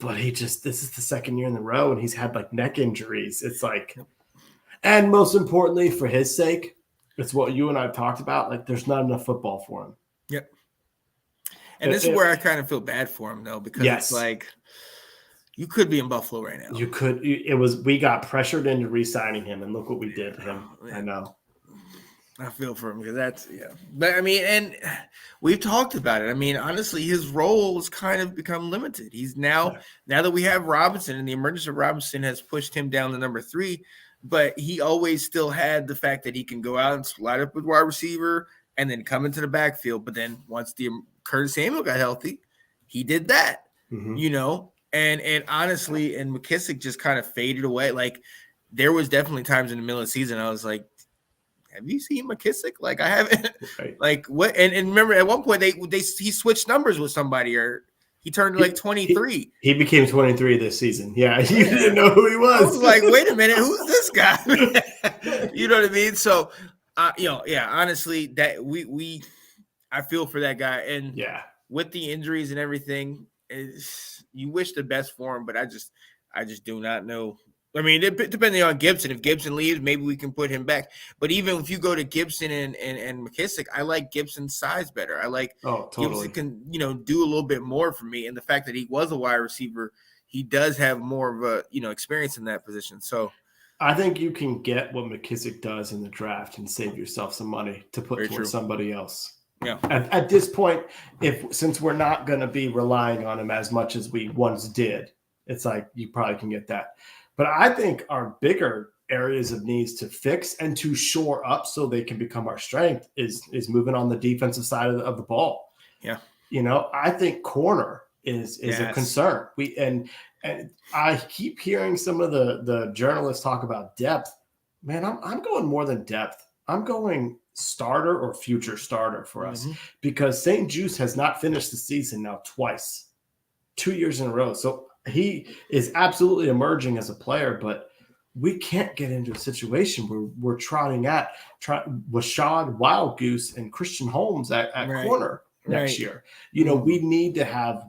[SPEAKER 3] But this is the second year in a row, and he's had like neck injuries. It's like, and most importantly, for his sake, it's what you and I have talked about. Like, there's not enough football for him.
[SPEAKER 2] Yep. And this is where I kind of feel bad for him, though, because it's like, you could be in Buffalo right now.
[SPEAKER 3] You could. We got pressured into re-signing him, and look what we did to him. I know.
[SPEAKER 2] I feel for him, because but I mean, and we've talked about it. I mean, honestly, his role has kind of become limited. He's now that we have Robinson, and the emergence of Robinson has pushed him down to number 3, but he always still had the fact that he can go out and slide up with wide receiver and then come into the backfield. But then once Curtis Samuel got healthy, he did that, and honestly, and McKissick just kind of faded away. Like, there was definitely times in the middle of the season I was like, have you seen McKissick? Like, I haven't. Like, what? And remember, at one point he switched numbers with somebody, or he turned like 23.
[SPEAKER 3] He became 23 this season. Yeah, you didn't know who he was.
[SPEAKER 2] I was like, wait a minute, who's this guy? You know what I mean? So, honestly, that I feel for that guy, and with the injuries and everything, you wish the best for him, but I just do not know. I mean, depending on Gibson, if Gibson leaves, maybe we can put him back. But even if you go to Gibson and McKissick, I like Gibson's size better. I like Gibson can, do a little bit more for me. And the fact that he was a wide receiver, he does have more of a, experience in that position. So
[SPEAKER 3] I think you can get what McKissick does in the draft and save yourself some money to put towards somebody else.
[SPEAKER 2] Yeah.
[SPEAKER 3] At this point, since we're not going to be relying on him as much as we once did, it's like you probably can get that. But I think our bigger areas of needs to fix and to shore up so they can become our strength is moving on the defensive side of the ball.
[SPEAKER 2] Yeah.
[SPEAKER 3] I think corner is a concern. And I keep hearing some of the journalists talk about depth. Man, I'm going more than depth. I'm going starter or future starter for us, because St. Juice has not finished the season now twice, 2 years in a row. So he is absolutely emerging as a player, but we can't get into a situation where we're trotting at Rashad Wild Goose and Christian Holmes at corner next year. We need to have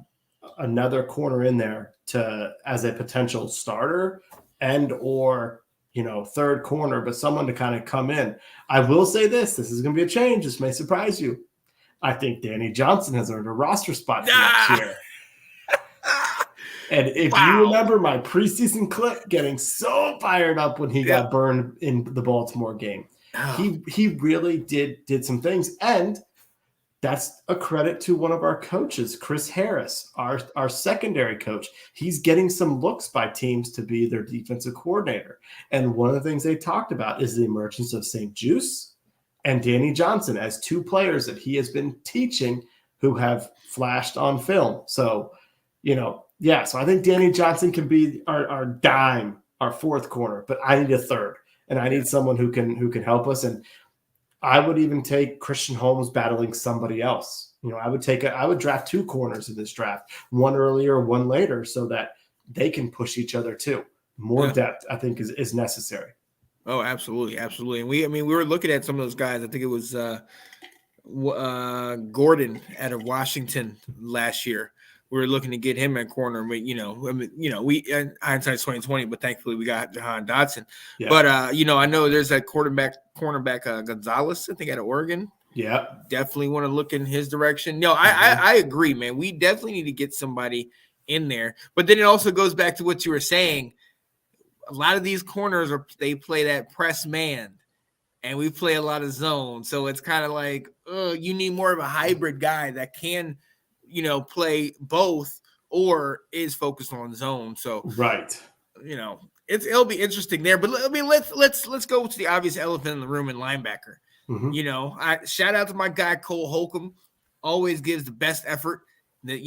[SPEAKER 3] another corner in there as a potential starter and or third corner, but someone to kind of come in. I will say this is going to be a change. This may surprise you. I think Danny Johnson has earned a roster spot for next year. And if you remember my preseason clip getting so fired up when he got burned in the Baltimore game, he really did some things. And that's a credit to one of our coaches, Chris Harris, our secondary coach. He's getting some looks by teams to be their defensive coordinator. And one of the things they talked about is the emergence of St. Juice and Danny Johnson as 2 players that he has been teaching who have flashed on film. So, so I think Danny Johnson can be our dime, our 4th corner, but I need a 3rd, and I need someone who can help us. And I would even take Christian Holmes battling somebody else. I would draft 2 corners in this draft, one earlier, one later, so that they can push each other too. More depth, I think, is necessary.
[SPEAKER 2] Oh, absolutely, absolutely. And we were looking at some of those guys. I think it was Gordon out of Washington last year. We were looking to get him at corner. We hindsight's 2020, but thankfully we got Jahan Dotson. Yeah. But I know there's that cornerback Gonzalez, I think, out of Oregon.
[SPEAKER 3] Yeah,
[SPEAKER 2] definitely want to look in his direction. No, I agree, man. We definitely need to get somebody in there. But then it also goes back to what you were saying. A lot of these corners they play that press man, and we play a lot of zone. So it's kind of like, you need more of a hybrid guy that can, play both or is focused on zone. So it'll be interesting there. But I mean, let's go to the obvious elephant in the room in linebacker.
[SPEAKER 3] Mhm.
[SPEAKER 2] You know, I shout out to my guy Cole Holcomb, always gives the best effort. That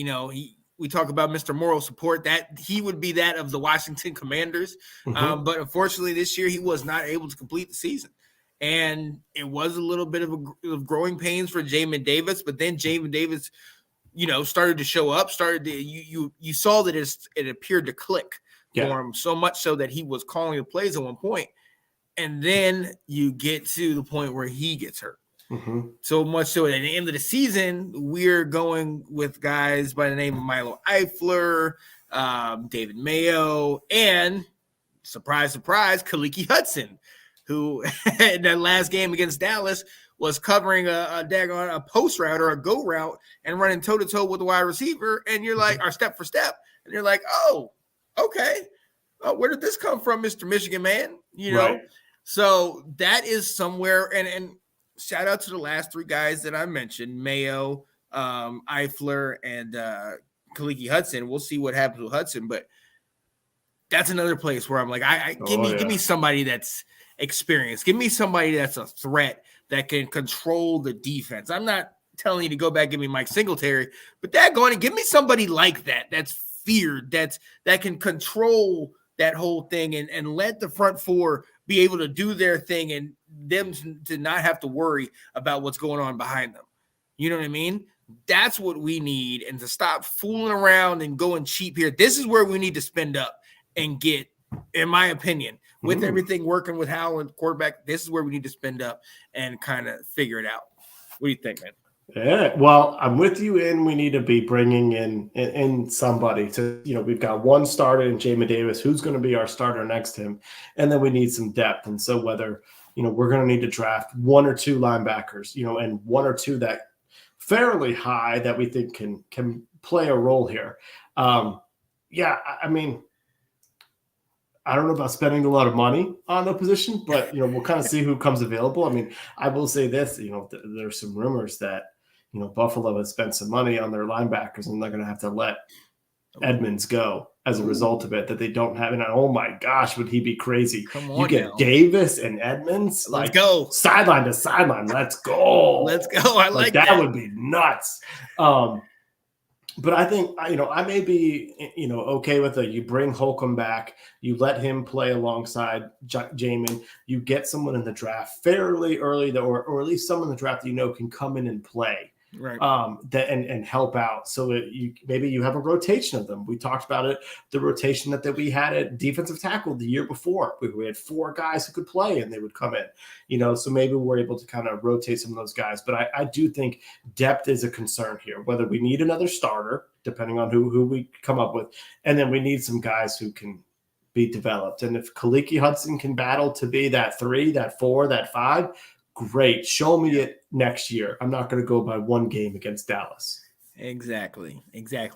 [SPEAKER 2] we talk about Mr. Moral Support, that he would be that of the Washington Commanders,
[SPEAKER 3] Mhm.
[SPEAKER 2] but unfortunately this year he was not able to complete the season, and it was a little bit of growing pains for Jamin Davis. But then Jamin Davis, started to show up. You saw that it appeared to click
[SPEAKER 3] Yeah.
[SPEAKER 2] for him, so much so that he was calling the plays at one point. And then you get to the point where he gets hurt.
[SPEAKER 3] Mhm.
[SPEAKER 2] So much so at the end of the season, we're going with guys by the name of Milo Eifler, David Mayo, and surprise, surprise, Kaliki Hudson, who in that last game against Dallas was covering a post route or a go route and running toe to toe with the wide receiver. And you're like, or step for step, and you're like, oh, okay. Where did this come from, Mr. Michigan man?
[SPEAKER 3] Right.
[SPEAKER 2] So that is somewhere, and shout out to the last three guys that I mentioned, Mayo, Eifler, and Kaliki Hudson. We'll see what happens with Hudson, but that's another place where I'm like, give me somebody that's experienced. Give me somebody that's a threat that can control the defense. I'm not telling you to go back and give me Mike Singletary, but give me somebody like that that's feared, that can control that whole thing and let the front four be able to do their thing and them to not have to worry about what's going on behind them. You know what I mean? That's what we need, and to stop fooling around and going cheap here. This is where we need to spend up and get, in my opinion, with everything working with Howell and quarterback, this is where we need to spend up and kind of figure it out. What do you think, man?
[SPEAKER 3] Yeah, well, I'm with you in we need to be bringing in somebody to, we've got one starter in Jamin Davis, who's going to be our starter next to him, and then we need some depth. And so whether, we're going to need to draft one or two linebackers, and one or two that fairly high that we think can play a role here. Yeah, I mean, I don't know about spending a lot of money on the position, but we'll kind of see who comes available. I mean, I will say this, there's some rumors that Buffalo has spent some money on their linebackers, and they're going to have to let Edmonds go as a result of it. That they don't have. And oh my gosh, would he be crazy?
[SPEAKER 2] Come on,
[SPEAKER 3] you get
[SPEAKER 2] now.
[SPEAKER 3] Davis and Edmonds,
[SPEAKER 2] let's go
[SPEAKER 3] sideline to sideline. Let's go.
[SPEAKER 2] Let's go. I like that.
[SPEAKER 3] That would be nuts. But I think, I may be, okay with it. You bring Holcomb back, you let him play alongside Jamin, you get someone in the draft fairly early, or at least someone in the draft that can come in and play.
[SPEAKER 2] Right.
[SPEAKER 3] And help out. So that maybe you have a rotation of them. We talked about it, the rotation that we had at defensive tackle the year before. We had four guys who could play, and they would come in. So maybe we're able to kind of rotate some of those guys. But I do think depth is a concern here, whether we need another starter, depending on who we come up with, and then we need some guys who can be developed. And if Kaliki Hudson can battle to be that 3, that 4, that 5, great. Show me it next year. I'm not going to go by one game against Dallas.
[SPEAKER 2] Exactly.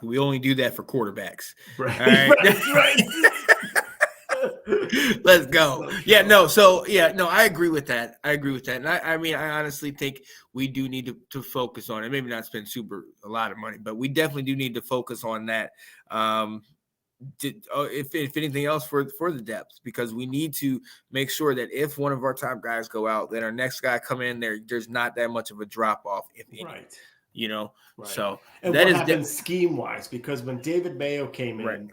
[SPEAKER 2] We only do that for quarterbacks.
[SPEAKER 3] Right.
[SPEAKER 2] All right. Let's go. I agree with that. And I mean, I honestly think we do need to focus on it. Maybe not spend a lot of money, but we definitely do need to focus on that. If anything else for the depth, because we need to make sure that if one of our top guys go out, then our next guy come in there's not that much of a drop off, if any.
[SPEAKER 3] Right.
[SPEAKER 2] Right. So
[SPEAKER 3] and
[SPEAKER 2] that
[SPEAKER 3] what
[SPEAKER 2] is
[SPEAKER 3] happened scheme wise, because when David Mayo came in,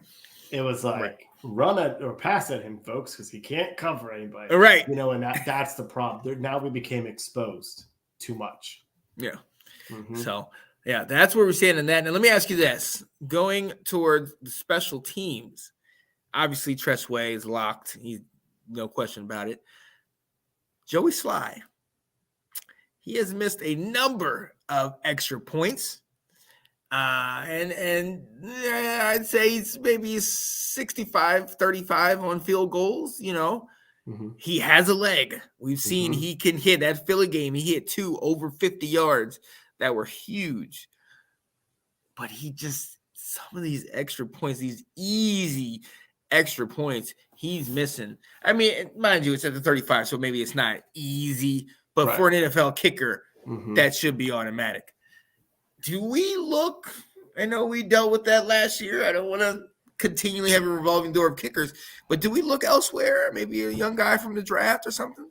[SPEAKER 3] it was like run it or pass at him, folks, because he can't cover anybody.
[SPEAKER 2] Right.
[SPEAKER 3] And that's the problem. Now we became exposed too much.
[SPEAKER 2] Yeah. Mm-hmm. So yeah, that's where we stand in that. And let me ask you this: going towards the special teams, obviously Tressway is locked. He's no question about it. Joey Sly, he has missed a number of extra points. And I'd say he's maybe 65-35 on field goals. He has a leg. We've seen he can hit. That Philly game, he hit 2 over 50 yards that were huge. But some of these extra points, these easy extra points, he's missing. I mean, mind you, it's at the 35, so maybe it's not easy. But for an NFL kicker, that should be automatic. Do we look – I know we dealt with that last year. I don't want to continually have a revolving door of kickers, but do we look elsewhere? Maybe a young guy from the draft or something?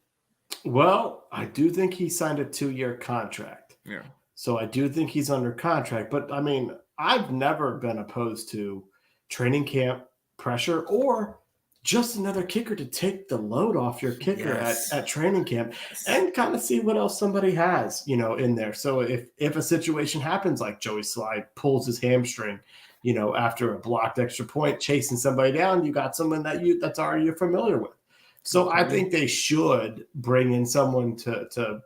[SPEAKER 3] Well, I do think he signed a 2-year contract.
[SPEAKER 2] Yeah.
[SPEAKER 3] So I do think he's under contract. But I mean, I've never been opposed to training camp pressure or just another kicker to take the load off your kicker
[SPEAKER 2] Yes.
[SPEAKER 3] at training camp and kind of see what else somebody has, in there. So if a situation happens like Joey Sly pulls his hamstring, after a blocked extra point, chasing somebody down, you got someone that's already you're familiar with. So I think they should bring in someone to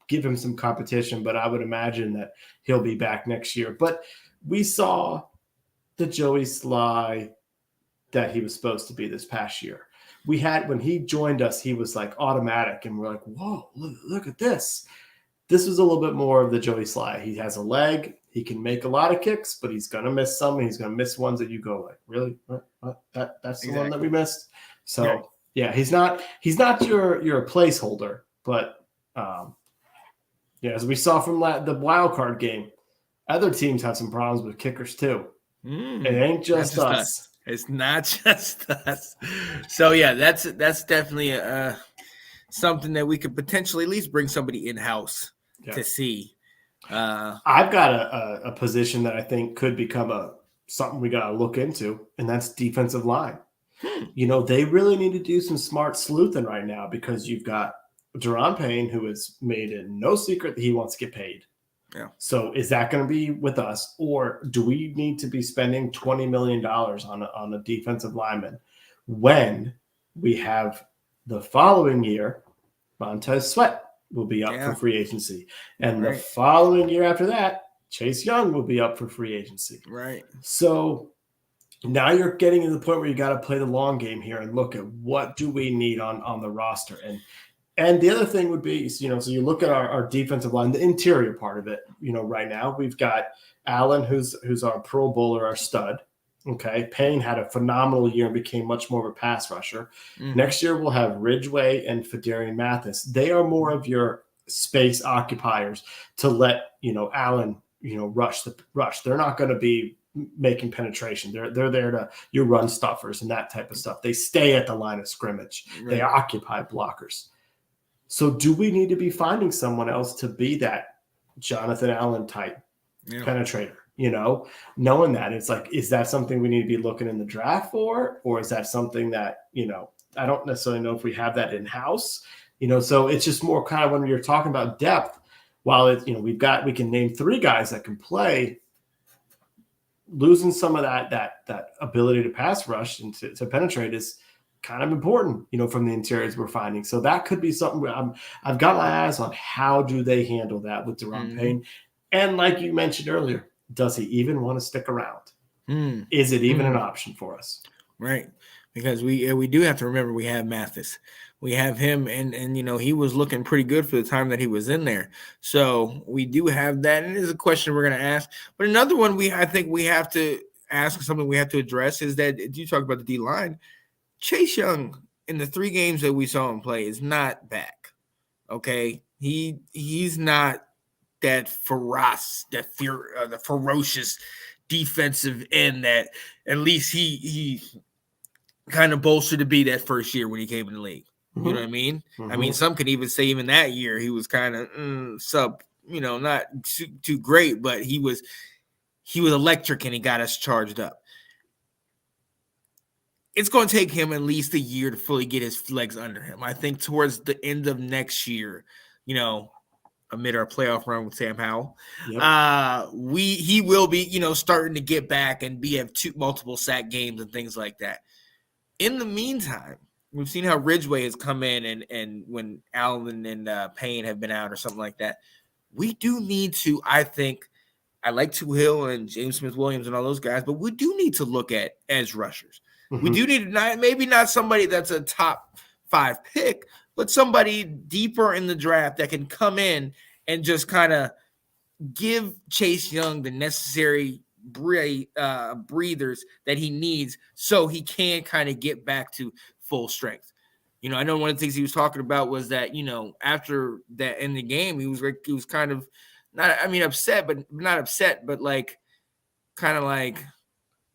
[SPEAKER 3] give him some competition, but I would imagine that he'll be back next year. But we saw the Joey Sly that he was supposed to be this past year. We had, when he joined us, he was like automatic, and we're like, whoa, look at this. This was a little bit more of the Joey Sly. He has a leg. He can make a lot of kicks, but he's going to miss some, and he's going to miss ones that you go like, really? What? That's the one that we missed? So, yeah, he's not your placeholder, but as we saw from the wild card game, other teams have some problems with kickers too. It ain't just us.
[SPEAKER 2] It's not just us. So yeah, that's definitely something that we could potentially at least bring somebody in house to see.
[SPEAKER 3] I've got a position that I think could become something we got to look into, and that's defensive line. They really need to do some smart sleuthing right now because you've got Deron Payne, who has made it no secret that he wants to get paid.
[SPEAKER 2] Yeah.
[SPEAKER 3] So is that going to be with us, or do we need to be spending $20 million on a defensive lineman when we have the following year, Montez Sweat will be up for free agency, and the following year after that, Chase Young will be up for free agency.
[SPEAKER 2] Right.
[SPEAKER 3] So now you're getting to the point where you got to play the long game here and look at what do we need on the roster. And the other thing would be, so you look at our defensive line, the interior part of it, right now we've got Allen, who's our Pro Bowler, our stud. Okay. Payne had a phenomenal year and became much more of a pass rusher. Mm-hmm. Next year we'll have Ridgeway and Fedarian Mathis. They are more of your space occupiers to let, Allen, rush. They're not going to be making penetration. They're there to your run stuffers and that type of stuff. They stay at the line of scrimmage. Right. They occupy blockers. So do we need to be finding someone else to be that Jonathan Allen type penetrator, knowing that it's like, is that something we need to be looking in the draft for? Or is that something that, I don't necessarily know if we have that in house, so it's just more kind of when you're talking about depth, while it's, we can name 3 guys that can play, losing some of that ability to pass rush and to penetrate is kind of important, from the interiors we're finding. So that could be something where I've got my eyes on how do they handle that with Deron Payne. And like you mentioned earlier, does he even want to stick around? Is it even an option for us?
[SPEAKER 2] Right. Because we do have to remember we have Mathis. We have him and he was looking pretty good for the time that he was in there. So we do have that. And it is a question we're going to ask. But another one I think we have to ask, something we have to address, is that you talk about the D-line. Chase Young, in the 3 games that we saw him play, is not back. Okay, he's not that the ferocious defensive end that at least he kind of boasted to be that first year when he came in the league. You know what I mean? I mean, some could even say even that year he was kind of sub, not too great, but he was electric and he got us charged up. It's going to take him at least a year to fully get his legs under him. I think towards the end of next year, amid our playoff run with Sam Howell, he will be, starting to get back and have multiple sack games and things like that. In the meantime, we've seen how Ridgeway has come in and when Allen and Payne have been out or something like that. We do need to, I think, I like Hill and James Smith-Williams and all those guys, but we do need to look at edge rushers. We do need maybe not somebody that's a top 5 pick, but somebody deeper in the draft that can come in and just kind of give Chase Young the necessary breathers that he needs so he can kind of get back to full strength. I know one of the things he was talking about was that, after that in the game, he was kind of upset, but like kind of like,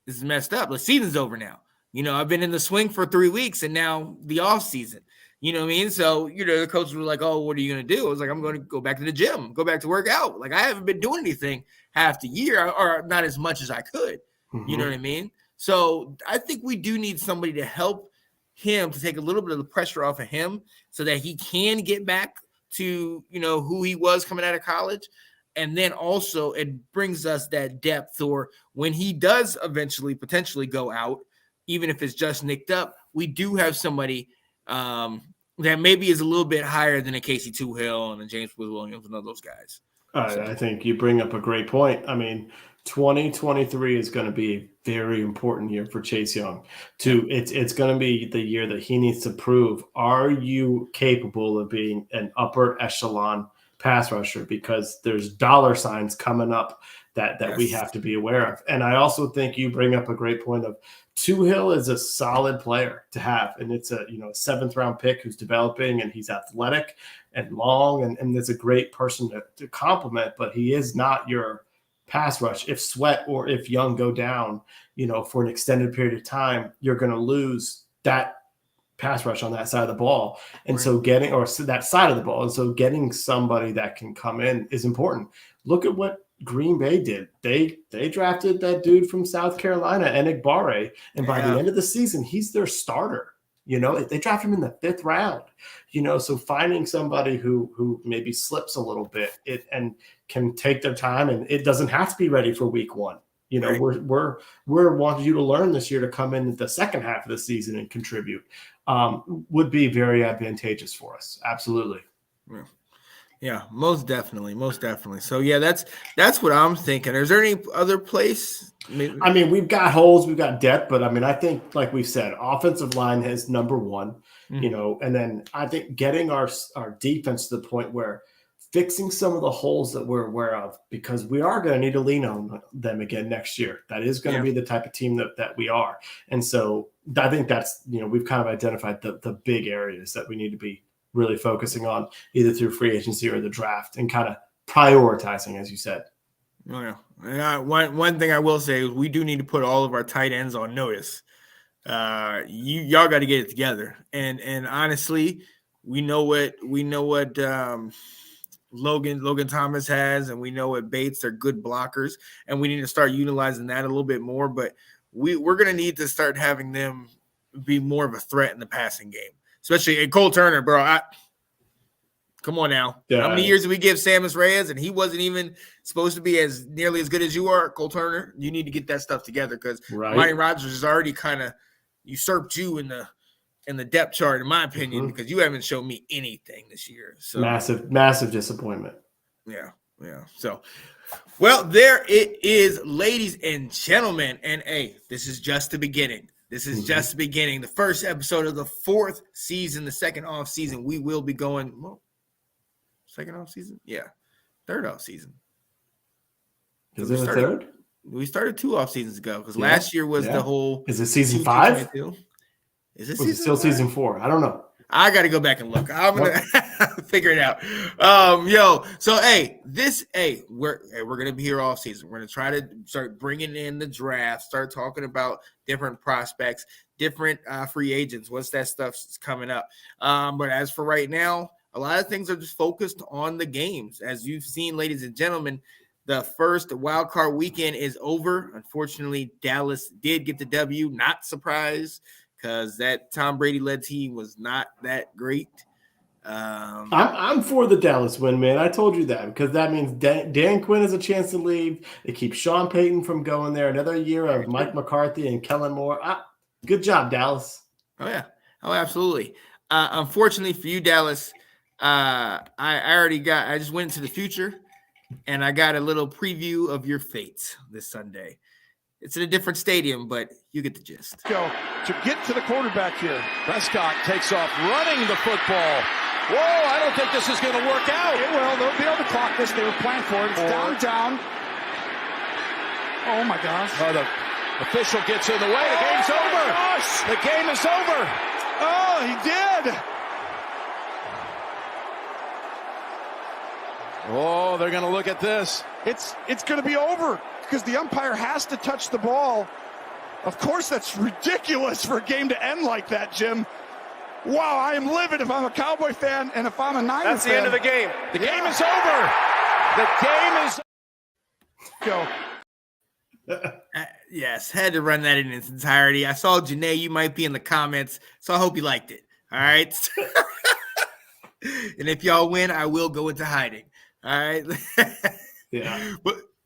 [SPEAKER 2] this is messed up. The season's over now. I've been in the swing for 3 weeks and now the off season. You know what I mean? So, the coaches were like, oh, what are you going to do? I was like, I'm going to go back to the gym, go back to work out. Like, I haven't been doing anything half the year, or not as much as I could. You know what I mean? So I think we do need somebody to help him, to take a little bit of the pressure off of him so that he can get back to, who he was coming out of college. And then also it brings us that depth, or when he does eventually potentially go out, even if it's just nicked up, we do have somebody that maybe is a little bit higher than a Casey Hill and a James Williams and all those guys.
[SPEAKER 3] I think you bring up a great point. I mean, 2023 is going to be a very important year for Chase Young. It's going to be the year that he needs to prove, are you capable of being an upper echelon pass rusher? Because there's dollar signs coming up that we have to be aware of. And I also think you bring up a great point of Hill is a solid player to have. And it's a 7th round pick who's developing, and he's athletic and long, and there's a great person to complement, but he is not your pass rush. If Sweat or if Young go down, for an extended period of time, you're going to lose that pass rush on that side of the ball. And so that side of the ball. And so getting somebody that can come in is important. Look at what Green Bay did. They drafted that dude from South Carolina, Enigbare, and by the end of the season, he's their starter. They draft him in the 5th round. So finding somebody who maybe slips a little bit and can take their time, and it doesn't have to be ready for week 1. We're wanting you to learn this year to come in the second half of the season and contribute. Would be very advantageous for us. Absolutely.
[SPEAKER 2] Yeah, most definitely. So yeah, that's what I'm thinking. Is there any other place?
[SPEAKER 3] I mean, we've got holes, we've got depth, but I mean, I think, like we said, offensive line is number 1. And then I think getting our defense to the point where fixing some of the holes that we're aware of, because we are going to need to lean on them again next year. That is going to be the type of team that we are. And so I think that's, we've kind of identified the big areas that we need to be really focusing on, either through free agency or the draft, and kind of prioritizing, as you said.
[SPEAKER 2] Oh, yeah. And one thing I will say is we do need to put all of our tight ends on notice. Y'all got to get it together. And honestly, we know what Logan Thomas has, and we know what Bates are good blockers, and we need to start utilizing that a little bit more. But we're going to need to start having them be more of a threat in the passing game, especially Cole Turner, bro. Come on now. Yeah. How many years did we give Samus Reyes, and he wasn't even supposed to be as nearly as good as you are, Cole Turner? You need to get that stuff together, because Monty Rogers has already kind of usurped you in the depth chart, in my opinion, because you haven't shown me anything this year. So
[SPEAKER 3] massive disappointment.
[SPEAKER 2] Yeah. So, well, there it is, ladies and gentlemen. And hey, this is just the beginning. Just the beginning. The first episode of the 4th season, the second off season. We will be going. Second off season? Yeah. Third off season.
[SPEAKER 3] Is it the third?
[SPEAKER 2] We started 2 off seasons ago, because last year was the whole.
[SPEAKER 3] Is it season 5?
[SPEAKER 2] Is it
[SPEAKER 3] still season 4? I don't know.
[SPEAKER 2] I got to go back and look. I'm gonna figure it out. So we're gonna be here all season. We're gonna try to start bringing in the draft, start talking about different prospects, different free agents. Once that stuff's coming up. But as for right now, a lot of things are just focused on the games. As you've seen, ladies and gentlemen, the first wild card weekend is over. Unfortunately, Dallas did get the W. Not surprised, because that Tom Brady-led team was not that great.
[SPEAKER 3] I'm for the Dallas win, man. I told you that, because that means Dan Quinn has a chance to leave. It keeps Sean Payton from going there. Another year of Mike McCarthy and Kellen Moore. Good job, Dallas.
[SPEAKER 2] Oh, yeah. Oh, absolutely. Unfortunately for you, Dallas, I just went into the future, and I got a little preview of your fate this Sunday. It's in a different stadium, but you get the gist.
[SPEAKER 4] Go to get to the quarterback here. Prescott takes off running the football. Whoa, I don't think this is going to work out.
[SPEAKER 5] It will. They'll be able to clock this. They were planning for it. It's down. Oh, my gosh.
[SPEAKER 4] Oh, the official gets in the way. The game's over.
[SPEAKER 5] Gosh.
[SPEAKER 4] The game is over.
[SPEAKER 5] Oh, he did.
[SPEAKER 4] Oh, they're going to look at this.
[SPEAKER 5] It's going to be over, because the umpire has to touch the ball. Of course, that's ridiculous for a game to end like that, Jim. Wow, I am livid if I'm a Cowboy fan and if I'm a Niners fan.
[SPEAKER 4] That's the end of the game. The game is over. The game is
[SPEAKER 5] Go.
[SPEAKER 2] Yes, had to run that in its entirety. I saw Janae, you might be in the comments, so I hope you liked it. All right. And if y'all win, I will go into hiding. All right.
[SPEAKER 3] Yeah.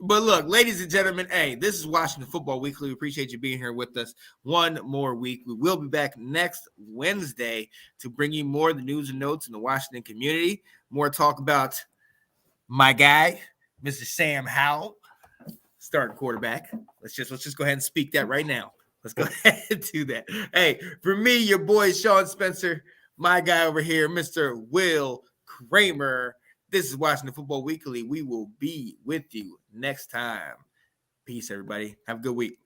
[SPEAKER 2] But look, ladies and gentlemen, hey, this is Washington Football Weekly. We appreciate you being here with us one more week. We will be back next Wednesday to bring you more of the news and notes in the Washington community. More talk about my guy, Mr. Sam Howell, starting quarterback. Let's just go ahead and speak that right now. Let's go ahead and do that. Hey, for me, your boy Sean Spencer, my guy over here, Mr. Will Kramer. This is Washington Football Weekly. We will be with you next time. Peace, everybody. Have a good week.